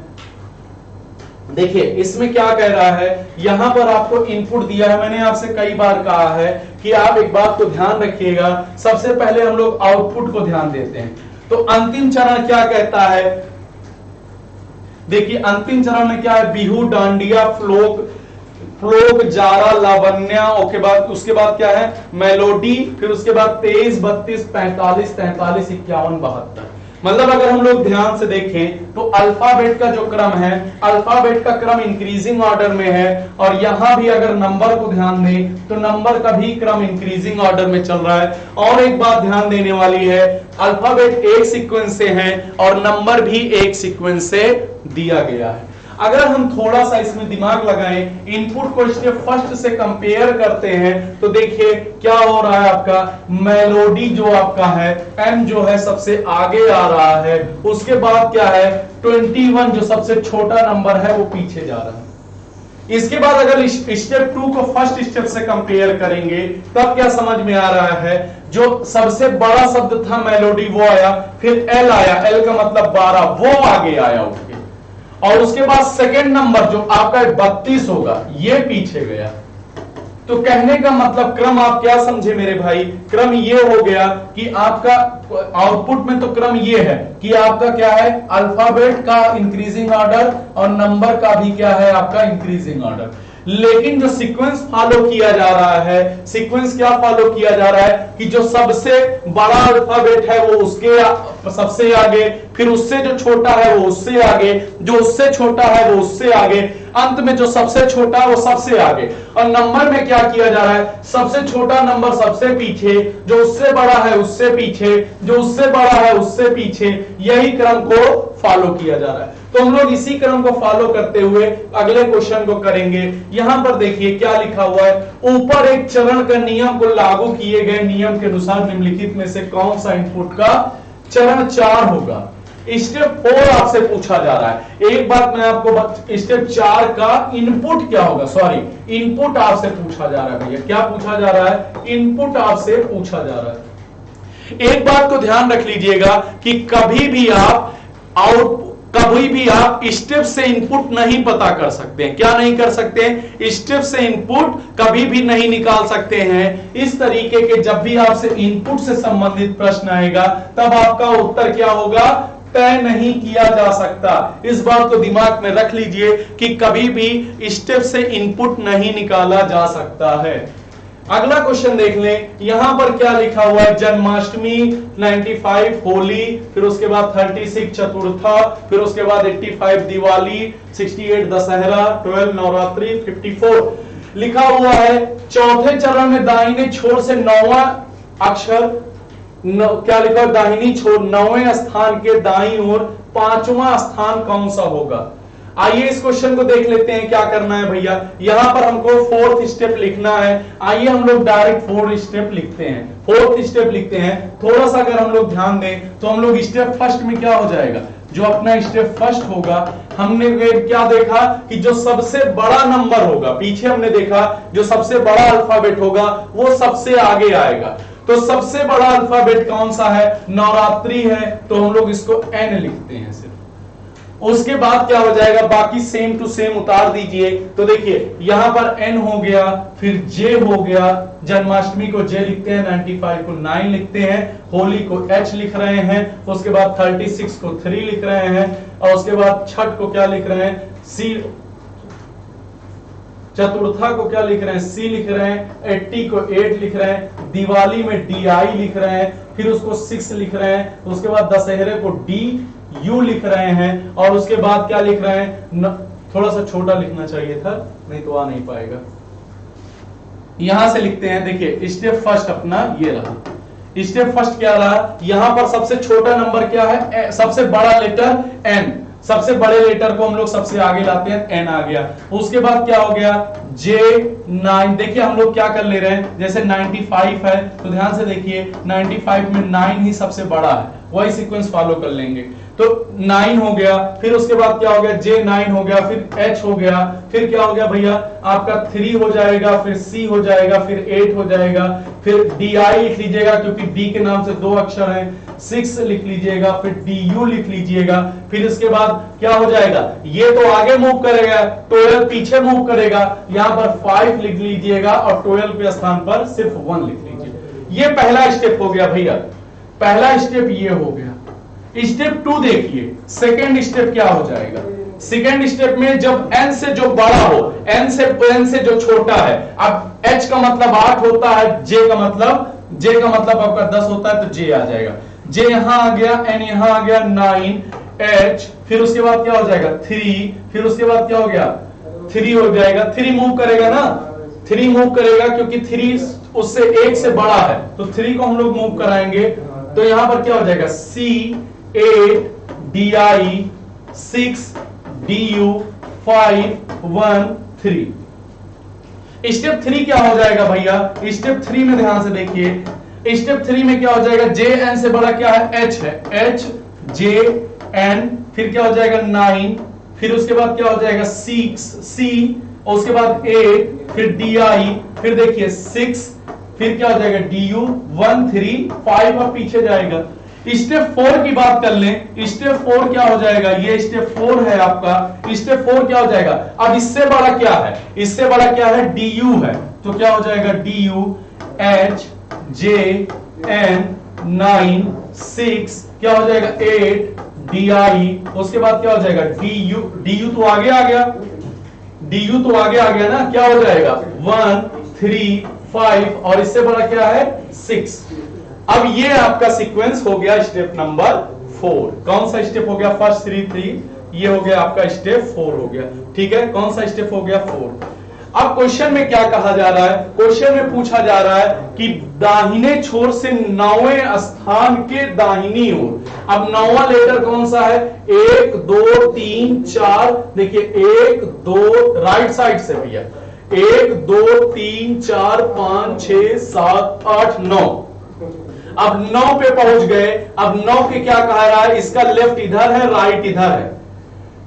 देखिए इसमें क्या कह रहा है, यहां पर आपको इनपुट दिया है। मैंने आपसे कई बार कहा है कि आप एक बात को ध्यान रखिएगा, सबसे पहले हम लोग आउटपुट को ध्यान देते हैं। तो अंतिम चरण क्या कहता है, देखिए अंतिम चरण में क्या है, बिहू, डांडिया, फ्लोक, जारा, लावण्या, उसके बाद क्या है, मेलोडी, फिर उसके बाद 23, 32, 45, 43, 51, 72। मतलब अगर हम लोग ध्यान से देखें तो अल्फाबेट का जो क्रम है, अल्फाबेट का क्रम इंक्रीजिंग ऑर्डर में है। और यहां भी अगर नंबर को ध्यान दें तो नंबर का भी क्रम इंक्रीजिंग ऑर्डर में चल रहा है। और एक बात ध्यान देने वाली है, अल्फाबेट एक सीक्वेंस से है और नंबर भी एक सीक्वेंस से दिया गया है। अगर हम थोड़ा सा इसमें दिमाग लगाएं, इनपुट को स्टेप फर्स्ट से कंपेयर करते हैं तो देखिए क्या हो रहा है, आपका मेलोडी जो आपका है एम जो है सबसे आगे आ रहा है, उसके बाद क्या है 21 जो सबसे छोटा नंबर है वो पीछे जा रहा है। इसके बाद अगर स्टेप 2 को फर्स्ट स्टेप से कंपेयर करेंगे तब क्या समझ में आ रहा है, जो सबसे बड़ा शब्द था मेलोडी वो आया, फिर एल आया, एल का मतलब 12, वो आगे आया उठ के, और उसके बाद सेकंड नंबर जो आपका 32 होगा ये पीछे गया। तो कहने का मतलब क्रम आप क्या समझे मेरे भाई, क्रम ये हो गया कि आपका आउटपुट में तो क्रम ये है कि आपका क्या है अल्फाबेट का इंक्रीजिंग ऑर्डर और नंबर का भी क्या है आपका इंक्रीजिंग ऑर्डर, लेकिन जो सीक्वेंस फॉलो किया जा रहा है, सीक्वेंस क्या फॉलो किया जा रहा है कि जो सबसे बड़ा अल्फाबेट है वो उसके सबसे आगे, फिर उससे जो छोटा है वो उससे आगे, जो उससे छोटा है वो उससे आगे, अंत में जो सबसे छोटा है वो सबसे आगे। और नंबर में क्या किया जा रहा है, सबसे छोटा नंबर सबसे पीछे, जो उससे बड़ा है उससे पीछे, जो उससे बड़ा है उससे पीछे, यही क्रम को फॉलो किया जा रहा है। तो हम लोग इसी क्रम को फॉलो करते हुए अगले क्वेश्चन को करेंगे। यहां पर देखिए क्या लिखा हुआ है, ऊपर एक चरण का नियम को लागू किए गए नियम के अनुसार निम्नलिखित में से कौन सा इनपुट का चरण 4 होगा। स्टेप 4 आपसे पूछा जा रहा है। एक बात मैं आपको स्टेप 4 का इनपुट क्या होगा, सॉरी इनपुट आपसे पूछा जा रहा है भैया, क्या पूछा जा रहा है, इनपुट आपसे पूछा जा रहा है। एक बात को ध्यान रख लीजिएगा कि कभी भी आप स्टेप से इनपुट नहीं पता कर सकते हैं। क्या नहीं कर सकते, स्टेप से इनपुट कभी भी नहीं निकाल सकते हैं। इस तरीके के जब भी आपसे इनपुट से संबंधित प्रश्न आएगा तब आपका उत्तर क्या होगा, तय नहीं किया जा सकता। इस बात को दिमाग में रख लीजिए कि कभी भी स्टेप से इनपुट नहीं निकाला जा सकता है। अगला क्वेश्चन देख लें, यहां पर क्या लिखा हुआ है, जन्माष्टमी 95 होली, फिर उसके बाद 36 चतुर्था, फिर उसके बाद 85 दिवाली, 68 दशहरा, 12 नवरात्रि, 54 लिखा हुआ है। चौथे चरण में दाहिने छोर से 9वां अक्षर क्या लिखा है, दाहिनी छोर 9वें स्थान के दाईं ओर 5वां स्थान कौन सा होगा। आइए इस क्वेश्चन को देख लेते हैं क्या करना है भैया। यहां पर हमको 4th स्टेप लिखना है। आइए हम लोग डायरेक्ट 4 स्टेप लिखते हैं, 4th स्टेप लिखते हैं। थोड़ा सा अगर हम लोग ध्यान दें तो हम लोग स्टेप फर्स्ट में क्या हो जाएगा, जो अपना स्टेप फर्स्ट होगा, हमने क्या देखा कि जो सबसे बड़ा नंबर होगा, पीछे हमने देखा जो सबसे बड़ा अल्फाबेट होगा वो सबसे आगे आएगा। तो सबसे बड़ा अल्फाबेट कौन सा है, नवरात्रि है, तो हम लोग इसको एन लिखते हैं सिर्फ। उसके बाद क्या हो जाएगा, बाकी सेम टू सेम उतार दीजिए। तो देखिए यहां पर एन हो गया, फिर जे हो गया, जन्माष्टमी को जे लिखते हैं, 95 को 9 लिखते हैं, होली को एच लिख रहे हैं, उसके बाद 36 को 3 लिख रहे हैं, और उसके बाद छठ को क्या लिख रहे हैं, सी, चतुर्था को क्या लिख रहे हैं, सी लिख रहे हैं, 80 को 8 लिख रहे हैं, दिवाली में DI लिख रहे हैं, फिर उसको 6 लिख रहे हैं, उसके बाद दशहरे को DU लिख रहे हैं, और उसके बाद क्या लिख रहे हैं, थोड़ा सा छोटा लिखना चाहिए था, नहीं तो आ नहीं पाएगा। यहां से लिखते हैं, देखिए स्टेप फर्स्ट अपना ये रहा। स्टेप फर्स्ट क्या रहा, यहां पर सबसे छोटा नंबर क्या है, सबसे बड़ा लेटर एन, सबसे बड़े लेटर को हम लोग सबसे आगे लाते हैं, एन आ गया। उसके बाद क्या हो गया, J9। देखिए हम लोग क्या कर ले रहे हैं, जैसे 95 है तो ध्यान से देखिए 95 में 9 ही सबसे बड़ा है, वही सीक्वेंस फॉलो कर लेंगे। तो 9 हो गया, फिर उसके बाद क्या हो गया, J9 हो गया, फिर H हो गया, फिर क्या हो गया भैया आपका 3 हो जाएगा, फिर C हो जाएगा, फिर 8 हो जाएगा, फिर DI लिख लीजिएगा क्योंकि D के नाम से 2 अक्षर हैं, 6 लिख लीजिएगा, फिर DU लिख लीजिएगा, फिर इसके बाद क्या हो जाएगा, ये तो आगे मूव करेगा, 12 पीछे मूव करेगा, यहां पर 5 लिख लीजिएगा और 12 के स्थान पर सिर्फ 1 लिख लीजिए। ये पहला स्टेप हो गया भैया, पहला स्टेप ये हो गया। स्टेप 2 देखिए, सेकेंड स्टेप क्या हो जाएगा, सेकेंड स्टेप में जब n से जो बड़ा हो, n से जो छोटा है, अब h का मतलब 8 होता है, j का मतलब आपका 10 होता है, तो j आ जाएगा, j यहां आ गया, n यहां आ गया, 9 h, फिर उसके बाद क्या हो जाएगा 3, फिर उसके बाद क्या हो गया 3 हो जाएगा, 3 मूव करेगा ना, 3 मूव करेगा क्योंकि 3 उससे 1 से बड़ा है, तो 3 को हम लोग मूव कराएंगे, तो यहां पर क्या हो जाएगा C 8 DI 6 DU 5 1 3। स्टेप 3 क्या हो जाएगा भैया? स्टेप 3 में ध्यान से देखिए, स्टेप 3 में क्या हो जाएगा? जे एन से बड़ा क्या है? एच है, एच जे एन, फिर क्या हो जाएगा? 9, फिर उसके बाद क्या हो जाएगा? 6 सी, और उसके बाद 8, फिर डी आई, फिर देखिए 6, फिर क्या हो जाएगा? डी यू 1 3 5 और पीछे जाएगा। स्टेप 4 की बात कर लें, स्टेप 4 क्या हो जाएगा? ये स्टेप 4 है आपका। स्टेप 4 क्या हो जाएगा? अब इससे बड़ा क्या है? इससे बड़ा क्या है? डी यू है, तो क्या हो जाएगा? D U H J N 9 6, क्या हो जाएगा? 8 डी आई, उसके बाद क्या हो जाएगा? डी यू तो आगे आ गया, डी यू तो आगे आ गया ना, क्या हो जाएगा? 1 3 5, और इससे बड़ा क्या है? 6। अब ये आपका सीक्वेंस हो गया स्टेप नंबर 4। कौन सा स्टेप हो गया? फर्स्ट 3 3, ये हो गया आपका स्टेप 4 हो गया। ठीक है, कौन सा स्टेप हो गया? 4। अब क्वेश्चन में क्या कहा जा रहा है? क्वेश्चन में पूछा जा रहा है कि दाहिने छोर से 9वें स्थान के दाहिनी ओर। अब 9वां लेटर कौन सा है? 1 2 3 4, देखिए 1 2, राइट साइड से भैया 1 2 3 4 5 6 7 8 9। अब 9 पे पहुंच गए। अब 9 के क्या कह रहा है? इसका लेफ्ट इधर है, राइट इधर है।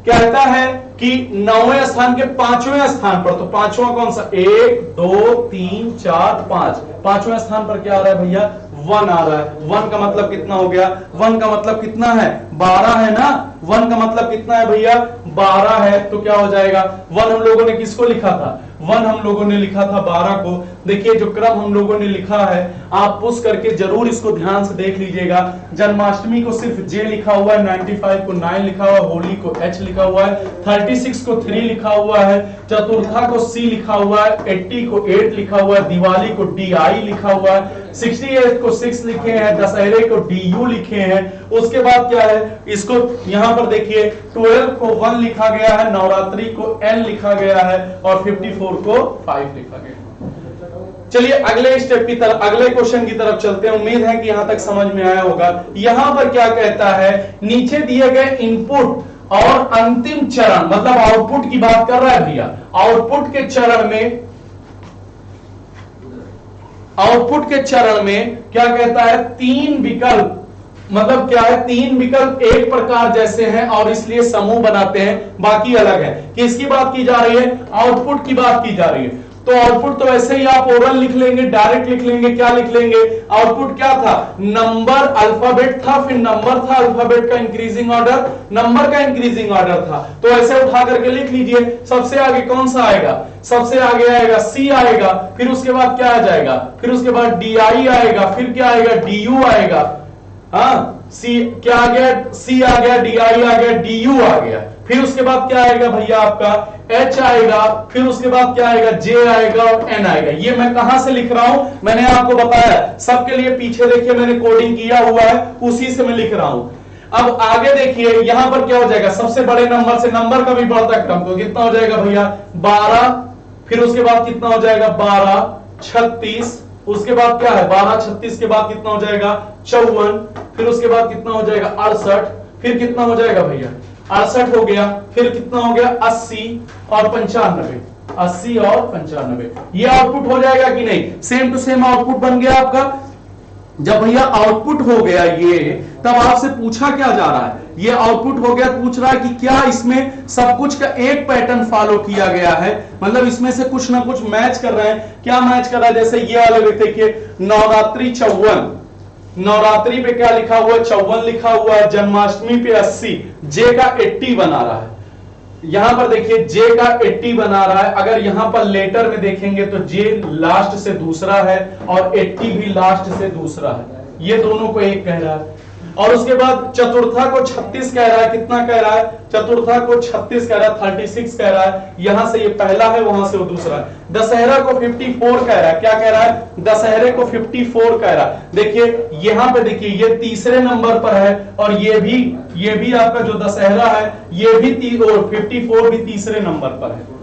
कहता है कि 9वें स्थान के 5वें स्थान पर, तो 5वां कौन सा? 1 2 3 4 5, 5वें स्थान पर क्या आ रहा है भैया? 1 आ रहा है। 1 का मतलब कितना हो गया? 1 का मतलब कितना है? 12 है ना। 1 का मतलब कितना है भैया? 12 है, तो क्या हो जाएगा? 1 हम लोगों ने किसको लिखा था? 1 हम लोगों ने लिखा था 12 को। देखिए जो क्रम हम लोगों ने लिखा है, आप पुश करके जरूर इसको ध्यान से देख लीजिएगा। जन्माष्टमी को सिर्फ जे लिखा हुआ है, 95 को 9 लिखा हुआ है, होली को एच लिखा हुआ है, 36 को 3 लिखा हुआ है, चतुर्था को सी लिखा हुआ है, 80 को 8 लिखा हुआ है, दिवाली को डी आई लिखा हुआ है, 68 को 6 लिखे हैं, दशहरे को डी यू लिखे हैं। उसके बाद क्या है? इसको यहां पर देखिए 12 को 1 लिखा गया है, नवरात्रि को एन लिखा गया है, और 54 को 5 लिखा गया है। चलिए अगले स्टेप की तरफ, अगले क्वेश्चन की तरफ चलते हैं। उम्मीद है कि यहां तक समझ में आया होगा। यहां पर क्या कहता है? नीचे दिए गए इनपुट और अंतिम चरण, मतलब आउटपुट की बात कर रहा है भैया। आउटपुट के चरण में, आउटपुट के चरण में क्या कहता है? 3 विकल्प, मतलब क्या है? 3 विकल्प एक प्रकार जैसे हैं और इसलिए समूह बनाते हैं, बाकी अलग है। किसकी बात की जा रही है? आउटपुट की बात की जा रही है। तो आउटपुट तो ऐसे ही आप ओरल लिख लेंगे, डायरेक्ट लिख लेंगे। क्या लिख लेंगे? आउटपुट क्या था? नंबर अल्फाबेट था, फिर नंबर था, अल्फाबेट का इंक्रीजिंग ऑर्डर, नंबर का इंक्रीजिंग ऑर्डर था। तो ऐसे उठा करके लिख लीजिए। सबसे आगे कौन सा आएगा? सबसे आगे आएगा सी आएगा, फिर उसके बाद क्या आ जाएगा? फिर उसके बाद डी आई आएगा, फिर क्या आएगा? डी यू आएगा। हाँ, सी क्या आ गया? सी आ गया, डी आई आ गया, डी यू आ गया। फिर उसके बाद क्या आएगा भैया? आपका एच आएगा, फिर उसके बाद क्या आएगा? जे आएगा और एन आएगा। ये मैं कहां से लिख रहा हूं? मैंने आपको बताया सबके लिए। पीछे देखिए मैंने कोडिंग किया हुआ है, उसी से मैं लिख रहा हूं। अब आगे देखिए यहां पर क्या हो जाएगा? सबसे बड़े नंबर से नंबर का भी बढ़ता क्रम, तो कितना हो जाएगा भैया? 12, फिर उसके बाद कितना हो जाएगा? 12 36, उसके बाद क्या है? 12 36 के बाद कितना हो जाएगा? 54, फिर उसके बाद कितना हो जाएगा? 68, फिर कितना हो जाएगा भैया? 68 हो गया, फिर कितना हो गया? 80 और 95, 80 और 95। ये आउटपुट हो जाएगा कि नहीं? सेम टू सेम आउटपुट बन गया आपका। जब भैया आउटपुट हो गया ये, तब आपसे पूछा क्या जा रहा है? ये आउटपुट हो गया, पूछ रहा है कि क्या इसमें सब कुछ का एक पैटर्न फॉलो किया गया है, मतलब इसमें से कुछ ना कुछ मैच कर रहे हैं। क्या मैच कर रहा है? जैसे ये वाले देखिए, नवरात्रि 54, नवरात्रि पे क्या लिखा हुआ है? 54 लिखा हुआ है। जन्माष्टमी पे 80, जे का 80 बना रहा है। यहां पर देखिए जे का 80 बना रहा है। अगर यहां पर लेटर में देखेंगे तो जे लास्ट से दूसरा है और 80 भी लास्ट से दूसरा है। ये दोनों को एक कह रहा है। और उसके बाद चतुर्था को 36 कह रहा है। कितना कह रहा है? चतुर्था को 36 कह रहा है, 36 कह रहा है। यहां से ये पहला है, वहां से वो दूसरा है। दशहरा को 54 कह रहा है। क्या कह रहा है? दशहरे को 54 कह रहा है। देखिए यहां पे देखिए, ये तीसरे नंबर पर है, और ये भी आपका जो दशहरा है, ये भी 54 भी तीसरे नंबर पर है।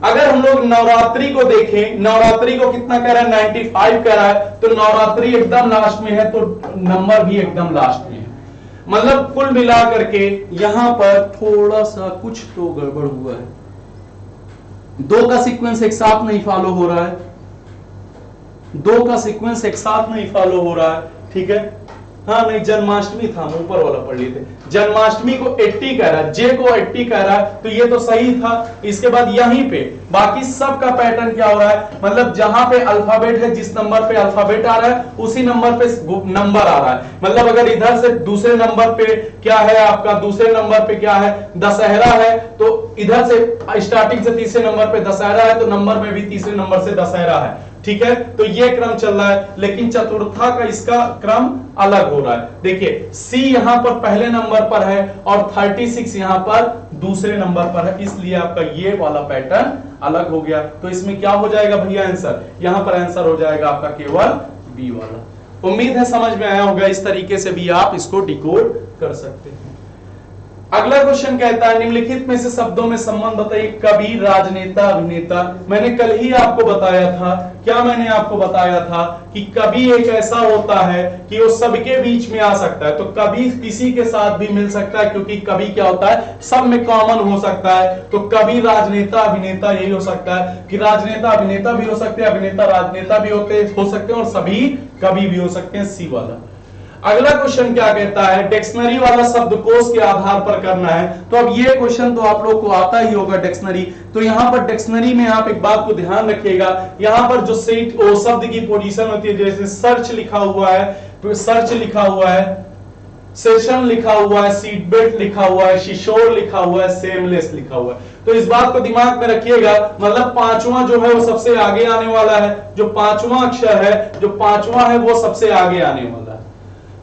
अगर हम लोग नवरात्रि को देखें, नवरात्रि को कितना कह रहा है? 95 कह रहा है। तो नवरात्रि एकदम लास्ट में है, तो नंबर भी एकदम लास्ट में है। मतलब कुल मिला करके यहां पर थोड़ा सा कुछ तो गड़बड़ हुआ है, दो का सीक्वेंस एक साथ नहीं फॉलो हो रहा है, दो का सीक्वेंस एक साथ नहीं फॉलो हो रहा है, ठीक है। हाँ नहीं, जन्माष्टमी था, हम ऊपर वाला पढ़ लिए थे, जन्माष्टमी को 80 कह रहा है, जे को 80 कह रहा है, तो ये तो सही था। इसके बाद यहीं पे बाकी सब का पैटर्न क्या हो रहा है, मतलब जहां पे अल्फाबेट है, जिस नंबर पे अल्फाबेट आ रहा है उसी नंबर पे नंबर आ रहा है। मतलब अगर इधर से दूसरे नंबर पे क्या है आपका, दूसरे नंबर पे क्या है, दशहरा है, तो इधर से स्टार्टिंग से तीसरे नंबर पे दशहरा है, तो नंबर में भी तीसरे नंबर से दशहरा है, ठीक है। तो ये क्रम चल रहा है, लेकिन चतुर्था का इसका क्रम अलग हो रहा है। देखिए सी यहां पर पहले नंबर पर है और 36 यहां पर दूसरे नंबर पर है, इसलिए आपका ये वाला पैटर्न अलग हो गया। तो इसमें क्या हो जाएगा भैया आंसर, यहां पर आंसर हो जाएगा आपका केवल बी वाला। उम्मीद है समझ में आया होगा, इस तरीके से भी आप इसको डिकोड कर सकते हैं। अगला क्वेश्चन कहता है निम्नलिखित में से शब्दों में संबंध बताइए, कवि, राजनेता, अभिनेता। मैंने कल ही आपको बताया था, क्या मैंने आपको बताया था कि कवि एक ऐसा होता है कि वो सबके बीच में आ सकता है, तो कवि किसी के साथ भी मिल सकता है, क्योंकि कवि क्या होता है, सब में कॉमन हो सकता है। तो कवि, राजनेता, अभिनेता यही हो सकता है कि राजनेता अभिनेता भी हो सकते हैं, अभिनेता राजनेता भी हो सकते हैं और सभी कवि भी हो सकते हैं, सी वाला। अगला क्वेश्चन क्या कहता है, डिक्शनरी वाला शब्दकोश के आधार पर करना है। तो अब ये क्वेश्चन तो आप लोग को आता ही होगा डिक्शनरी, तो यहां पर डिक्शनरी में आप एक बात को ध्यान रखिएगा, यहां पर जो सेट वो शब्द की पोजीशन होती है, जैसे सर्च लिखा हुआ है, तो सर्च लिखा हुआ है, सेशन लिखा हुआ है, सीट बेल्ट लिखा हुआ है, शिशोर लिखा हुआ है, सेमलेस लिखा हुआ है। तो इस बात को दिमाग में रखिएगा, मतलब पांचवा जो है वो सबसे आगे आने वाला है, जो पांचवा अक्षर है, जो पांचवा है वो सबसे आगे आने वाला है,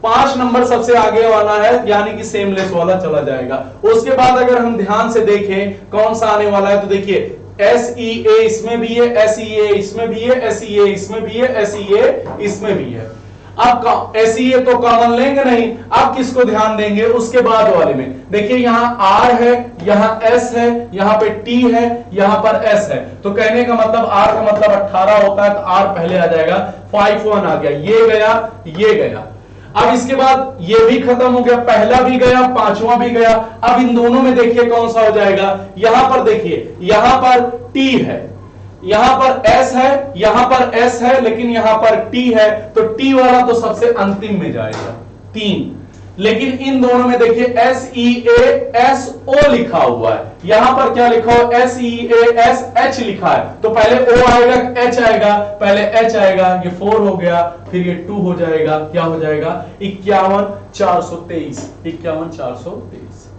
5 नंबर सबसे आगे वाला है, यानी कि सेमलेस वाला चला जाएगा। उसके बाद अगर हम ध्यान से देखें कौन सा आने वाला है, तो देखिए SEA इसमें भी है, SEA इसमें भी है, SEA इसमें भी है, SEA इसमें भी है। अब SEA तो कॉमन लेंगे नहीं, अब किसको ध्यान देंगे, उसके बाद वाले में। देखिए यहाँ R है, यहाँ S है, यहाँ पे T है, यहाँ पर S है, तो कहने का मतलब R का मतलब 18 होता है, तो R पहले आ जाएगा, 5-1 आ गया, ये गया, ये गया। अब इसके बाद ये भी खत्म हो गया, पहला भी गया, पांचवा भी गया। अब इन दोनों में देखिए कौन सा हो जाएगा, यहां पर देखिए, यहां पर T है, यहां पर S है, यहां पर S है, लेकिन यहां पर T है, तो T वाला तो सबसे अंतिम में जाएगा, 3। लेकिन इन दोनों में देखिए SEASO लिखा हुआ है, यहां पर क्या लिखा हो, SEASH लिखा है, तो पहले O आएगा, H आएगा, पहले H आएगा, ये 4 हो गया, फिर ये 2 हो जाएगा, क्या हो जाएगा 51423, 51423।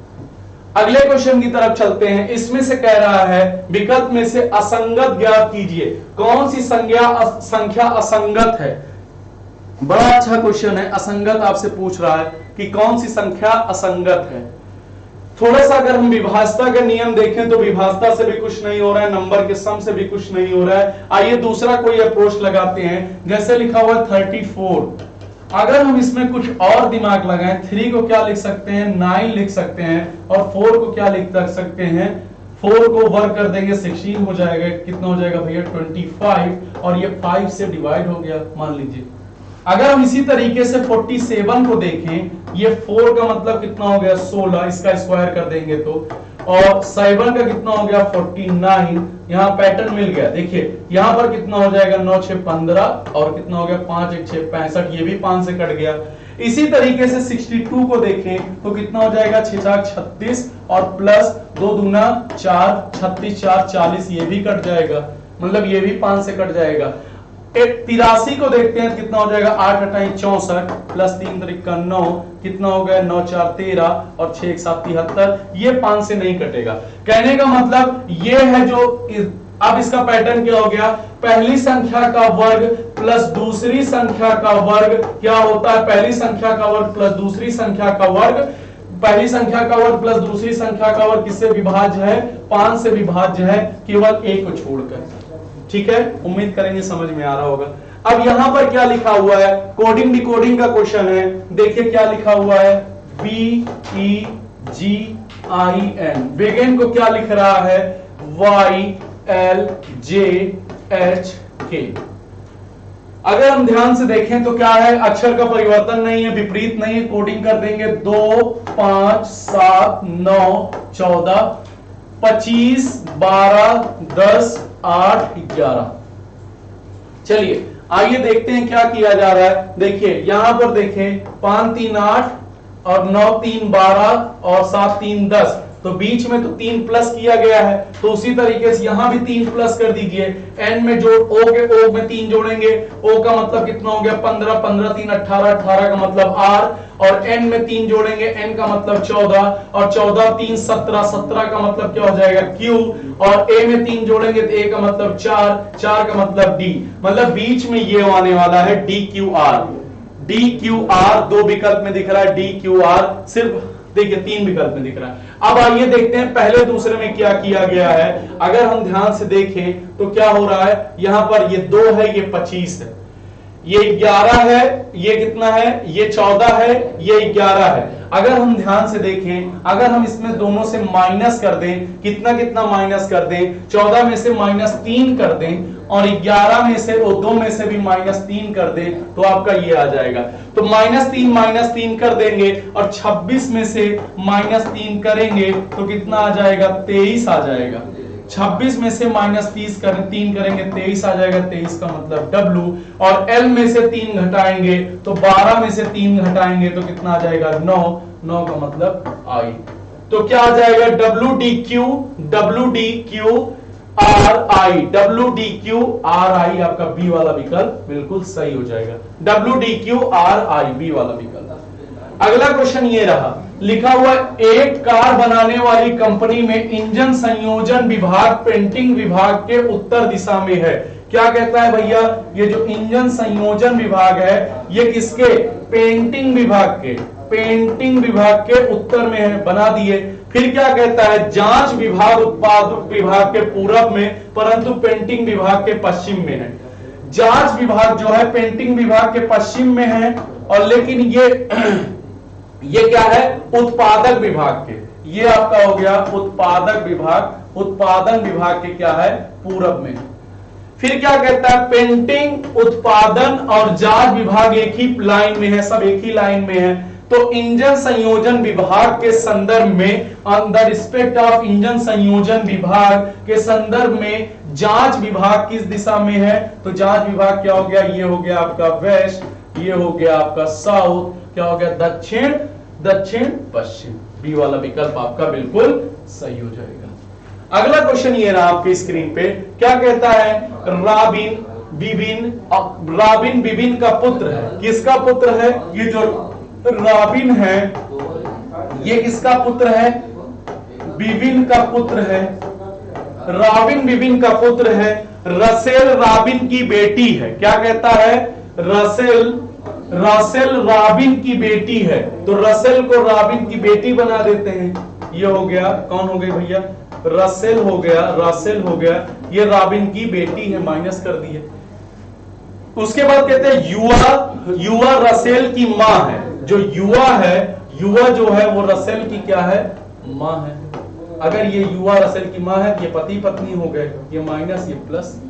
अगले क्वेश्चन की तरफ चलते हैं, इसमें से कह रहा है विकल्प में से असंगत ज्ञात कीजिए, कौन सी संख्या असंगत है। बड़ा अच्छा क्वेश्चन है, असंगत आपसे पूछ रहा है कि कौन सी संख्या असंगत है। थोड़ा सा अगर हम विभाजता का नियम देखें तो विभाजता से भी कुछ नहीं हो रहा है, नंबर के सम से भी कुछ नहीं हो रहा है। आइए दूसरा कोई अप्रोच लगाते हैं, जैसे लिखा हुआ है 34, अगर हम इसमें कुछ और दिमाग लगाएं, 3 को क्या लिख सकते हैं, 9 लिख सकते हैं, और 4 को क्या लिख सकते हैं, 4 को वर्क कर देंगे 16 हो जाएगा, कितना हो जाएगा भैया 25, और ये 5 से डिवाइड हो गया मान लीजिए। अगर हम इसी तरीके से 47 को देखें, ये 4 का मतलब कितना हो गया 16, इसका स्क्वायर कर देंगे तो, और 7 का कितना हो गया 49, यहां पैटर्न मिल गया। देखिए यहां पर कितना हो जाएगा 9 6 15, और कितना हो गया 5 1 6 65, ये भी 5 से कट गया। इसी तरीके से 62 को देखें तो कितना हो जाएगा 6 4 36, और प्लस 2 दूना 4, 36 4 40, ये भी कट जाएगा, मतलब ये भी 5 से कट जाएगा। 83 को देखते हैं कितना हो जाएगा 8 8 64, प्लस 3 3 9, कितना हो गया 9 4 13, और 6 1 7 73, ये 5 से नहीं कटेगा। कहने का मतलब ये है जो अब इसका पैटर्न क्या हो गया, पहली संख्या का वर्ग प्लस दूसरी संख्या का वर्ग क्या होता है, पहली संख्या का वर्ग प्लस दूसरी संख्या का वर्ग, पहली संख्या का वर्ग प्लस दूसरी संख्या का वर्ग किससे विभाज्य है, 5 से विभाज्य है, केवल एक को छोड़कर। ठीक है, उम्मीद करेंगे समझ में आ रहा होगा। अब यहां पर क्या लिखा हुआ है, कोडिंग डिकोडिंग का क्वेश्चन है, देखिए क्या लिखा हुआ है, BEGIN, बिगिन को क्या लिख रहा है, YLJHK, अगर हम ध्यान से देखें तो क्या है, अक्षर का परिवर्तन नहीं है, विपरीत नहीं है, कोडिंग कर देंगे 2 5 7 9 14 25 12 10 8 11। चलिए आइए देखते हैं क्या किया जा रहा है। देखिए यहां पर देखें 5 3 8 और 9 3 12 और 7 3 10, तो बीच में तो 3 प्लस किया गया है, तो उसी तरीके से यहां भी 3 प्लस कर दीजिए। एन में जोड़ ओ के ओ में 3 जोड़ेंगे, ओ का मतलब कितना हो गया 15, 15 3 18, 18 का मतलब आर, और एन में 3 जोड़ेंगे, एन का मतलब 14, और 14 3 17, 17 का मतलब क्या हो जाएगा क्यू, और ए में 3 जोड़ेंगे तो ए का मतलब 4, 4 का मतलब डी, मतलब बीच में ये आने वाला है D Q R. D Q R दो विकल्प में दिख रहा है, डी क्यू आर सिर्फ देखिए 3 विकल्प में दिख रहा है। अब आइए देखते हैं पहले दूसरे में क्या किया गया है। अगर हम ध्यान से देखें तो क्या हो रहा है, यहां पर ये 2 है, ये 25 है, ये 11 है, ये कितना है, ये 14 है, ये 11 है। अगर हम ध्यान से देखें, अगर हम इसमें दोनों से माइनस कर दें, कितना कितना माइनस कर दें, 14 में से -3 कर दें और 11 में से 2 में से भी -3 कर दें, तो आपका ये आ जाएगा। तो -3 कर देंगे और 26 में से -3 करेंगे तो कितना आ जाएगा, 23 आ जाएगा। 26 में से -3 करेंगे 23 आ जाएगा, 23 का मतलब W, और L में से 3 घटाएंगे तो 12 में से 3 घटाएंगे तो कितना आ जाएगा 9, 9 का मतलब I। तो क्या आ जाएगा WDQRI आपका बी वाला विकल्प बिल्कुल सही हो जाएगा। WDQRI बी वाला विकल्प। अगला क्वेश्चन ये रहा, लिखा हुआ एक कार बनाने वाली कंपनी में इंजन संयोजन विभाग पेंटिंग विभाग के उत्तर दिशा में है। क्या कहता है भैया, ये जो इंजन संयोजन विभाग है ये किसके, पेंटिंग विभाग के उत्तर में है, बना दिए। फिर क्या कहता है, जांच विभाग उत्पादक विभाग के पूरब में परंतु पेंटिंग विभाग के पश्चिम में है। जांच विभाग जो है पेंटिंग विभाग के पश्चिम में है, और लेकिन ये क्या है, उत्पादक विभाग के, ये आपका हो गया उत्पादक विभाग, उत्पादन विभाग के क्या है, पूरब में। फिर क्या कहता है, पेंटिंग उत्पादन और जांच विभाग एक ही लाइन में है, सब एक ही लाइन में है। तो इंजन संयोजन विभाग के संदर्भ में, on the respect of engine संयोजन विभाग के संदर्भ में जांच विभाग किस दिशा में है, तो जांच विभाग क्या हो गया, ये हो गया आपका वेस्ट, ये हो गया आपका साउथ, क्या हो गया दक्षिण, दक्षिण पश्चिम। बी वाला विकल्प आपका बिल्कुल सही हो जाएगा। अगला क्वेश्चन ये रहा आपकी स्क्रीन पे, क्या कहता है, राबिन बिबिन का पुत्र है। किसका पुत्र है, ये जो राबिन है ये किसका पुत्र है, बिबिन का पुत्र है। राबिन बिबिन का पुत्र है, रसेल राबिन की बेटी है। क्या कहता है, रसेल राबिन की बेटी है, तो रसेल को राबिन की बेटी बना देते हैं। ये हो गया, कौन हो गई भैया, रसेल हो गया, ये राबिन की बेटी है, माइनस कर दिए। उसके बाद कहते हैं युवा रसेल की मां है। जो युवा है, युवा जो है वो रसेल की क्या है, मां है। अगर ये युवा रसेल की मां है, ये पति पत्नी हो गए, ये माइनस ये प्लस।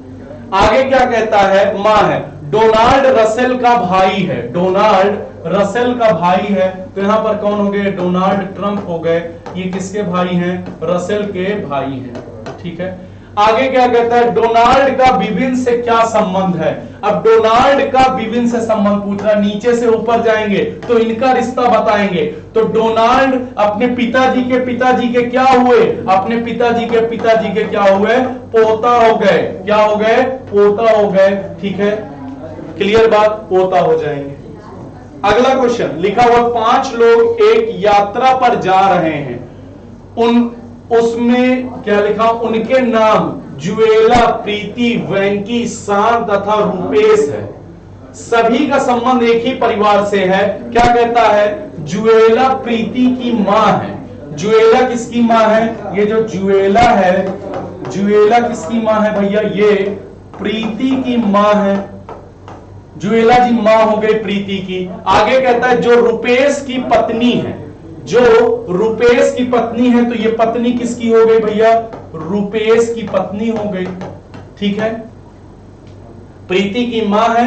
आगे क्या कहता है, मां है, डोनाल्ड रसेल का भाई है, डोनाल्ड रसेल का भाई है, तो यहां पर कौन हो गए, डोनाल्ड ट्रंप हो गए। ये किसके भाई हैं, रसेल के भाई हैं, ठीक है। आगे क्या कहता है, डोनाल्ड का बिबिन से क्या संबंध है। अब डोनाल्ड का बिबिन से संबंध पूछ रहा, नीचे से ऊपर जाएंगे तो इनका रिश्ता बताएंगे। तो डोनाल्ड अपने पिताजी के क्या हुए, अपने पिताजी के क्या हुए, पोता हो गए। क्या हो गए, पोता हो गए, ठीक है, क्लियर बात, पोता हो जाएंगे। अगला क्वेश्चन लिखा हुआ, 5 लोग एक यात्रा पर जा रहे हैं, उसमें क्या लिखा, उनके नाम जुएला, प्रीति, वेंकी, शांत तथा रूपेश है। सभी का संबंध एक ही परिवार से है। क्या कहता है, जुएला प्रीति की मां है। जुएला किसकी मां है, ये जो जुएला है, जुएला किसकी मां है भैया, ये प्रीति की मां है। जुएला जी मां हो गई प्रीति की। आगे कहता है जो रूपेश की पत्नी है, जो रूपेश की पत्नी है, तो ये पत्नी किसकी हो गई भैया, रूपेश की पत्नी हो गई, ठीक है। प्रीति की मां है,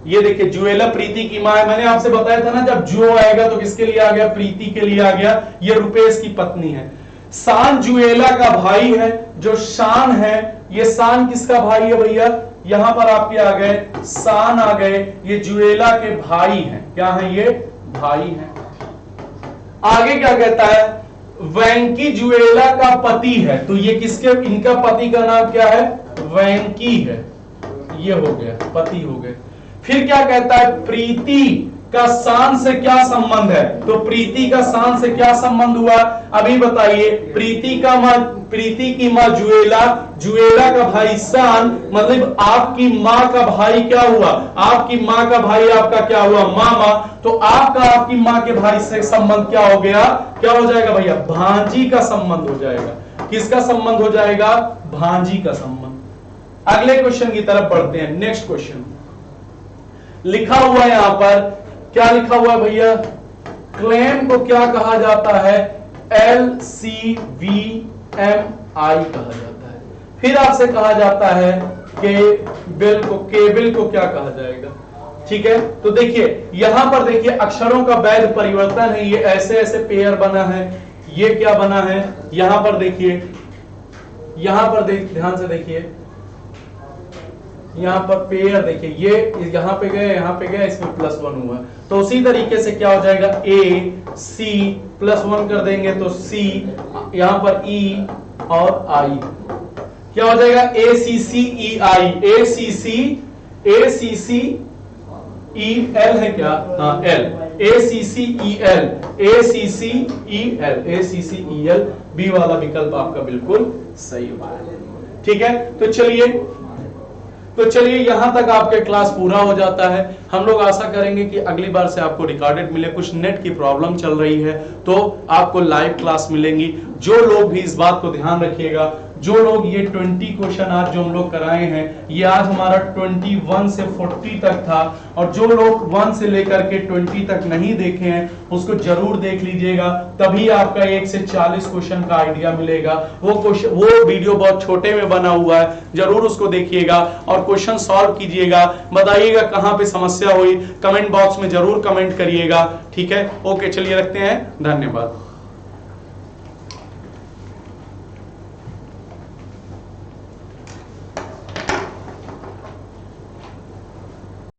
ये देखिए जुएला प्रीति की मां है। मैंने आपसे बताया था ना जब जो आएगा तो किसके लिए आ गया, प्रीति के लिए आ गया। ये रुपेश की पत्नी है। शान जुएला का भाई है। जो शान है ये शान किसका भाई है भैया, यहां पर आपके आ गए शान आ गए, ये जुएला के भाई हैं। क्या है ये, भाई हैं। आगे क्या कहता है, वेंकी जुएला का पति है। तो ये किसके, इनका पति का नाम क्या है, वेंकी है। ये हो गया, पति हो गए। फिर क्या कहता है, प्रीति का शान से क्या संबंध है। तो प्रीति का शान से क्या संबंध हुआ, अभी बताइए। प्रीति की मां जुएला, जुएला का भाई शान, मतलब आपकी मां का भाई क्या हुआ, आपकी मां का भाई आपका क्या हुआ, मामा। तो आपका आपकी मां के भाई से संबंध क्या हो गया, क्या हो जाएगा भैया, भांजी का संबंध हो जाएगा। किसका संबंध हो जाएगा, भांजी का संबंध। अगले क्वेश्चन की तरफ बढ़ते हैं। नेक्स्ट क्वेश्चन लिखा हुआ है यहां पर, क्या लिखा हुआ है भैया, क्लेम को क्या कहा जाता है, LCVMI कहा जाता है। फिर आपसे कहा जाता है केबिल को क्या कहा जाएगा। ठीक है, तो देखिए यहां पर देखिए अक्षरों का वैध परिवर्तन है। ये ऐसे ऐसे पेयर बना है, ये क्या बना है, यहां पर देखिए, यहां पर ध्यान से देखिए, यहां पर पेयर देखिए, ये यहां पे गए, इसमें +1 हुआ। तो उसी तरीके से क्या हो जाएगा, AC +1 कर देंगे तो C, यहां पर E और I क्या हो जाएगा, ACCEI, ACCEL है क्या, हाँ L, ACCEL B वाला विकल्प आपका बिल्कुल सही हुआ है। ठीक है, तो चलिए यहां तक आपके क्लास पूरा हो जाता है। हम लोग आशा करेंगे कि अगली बार से आपको रिकॉर्डेड मिले। कुछ नेट की प्रॉब्लम चल रही है तो आपको लाइव क्लास मिलेंगी। जो लोग भी इस बात को ध्यान रखिएगा, जो लोग ये 20 क्वेश्चन आज जो हम लोग कराए हैं, ये आज हमारा 21 से 40 तक था। और जो लोग 1 से लेकर के 20 तक नहीं देखे हैं उसको जरूर देख लीजिएगा, तभी आपका 1 से 40 क्वेश्चन का आइडिया मिलेगा। वो वीडियो बहुत छोटे में बना हुआ है, जरूर उसको देखिएगा और क्वेश्चन सॉल्व कीजिएगा। बताइएगा कहां पे समस्या हुई, कमेंट बॉक्स में जरूर कमेंट करिएगा। ठीक है, ओके, चलिए रखते हैं, धन्यवाद।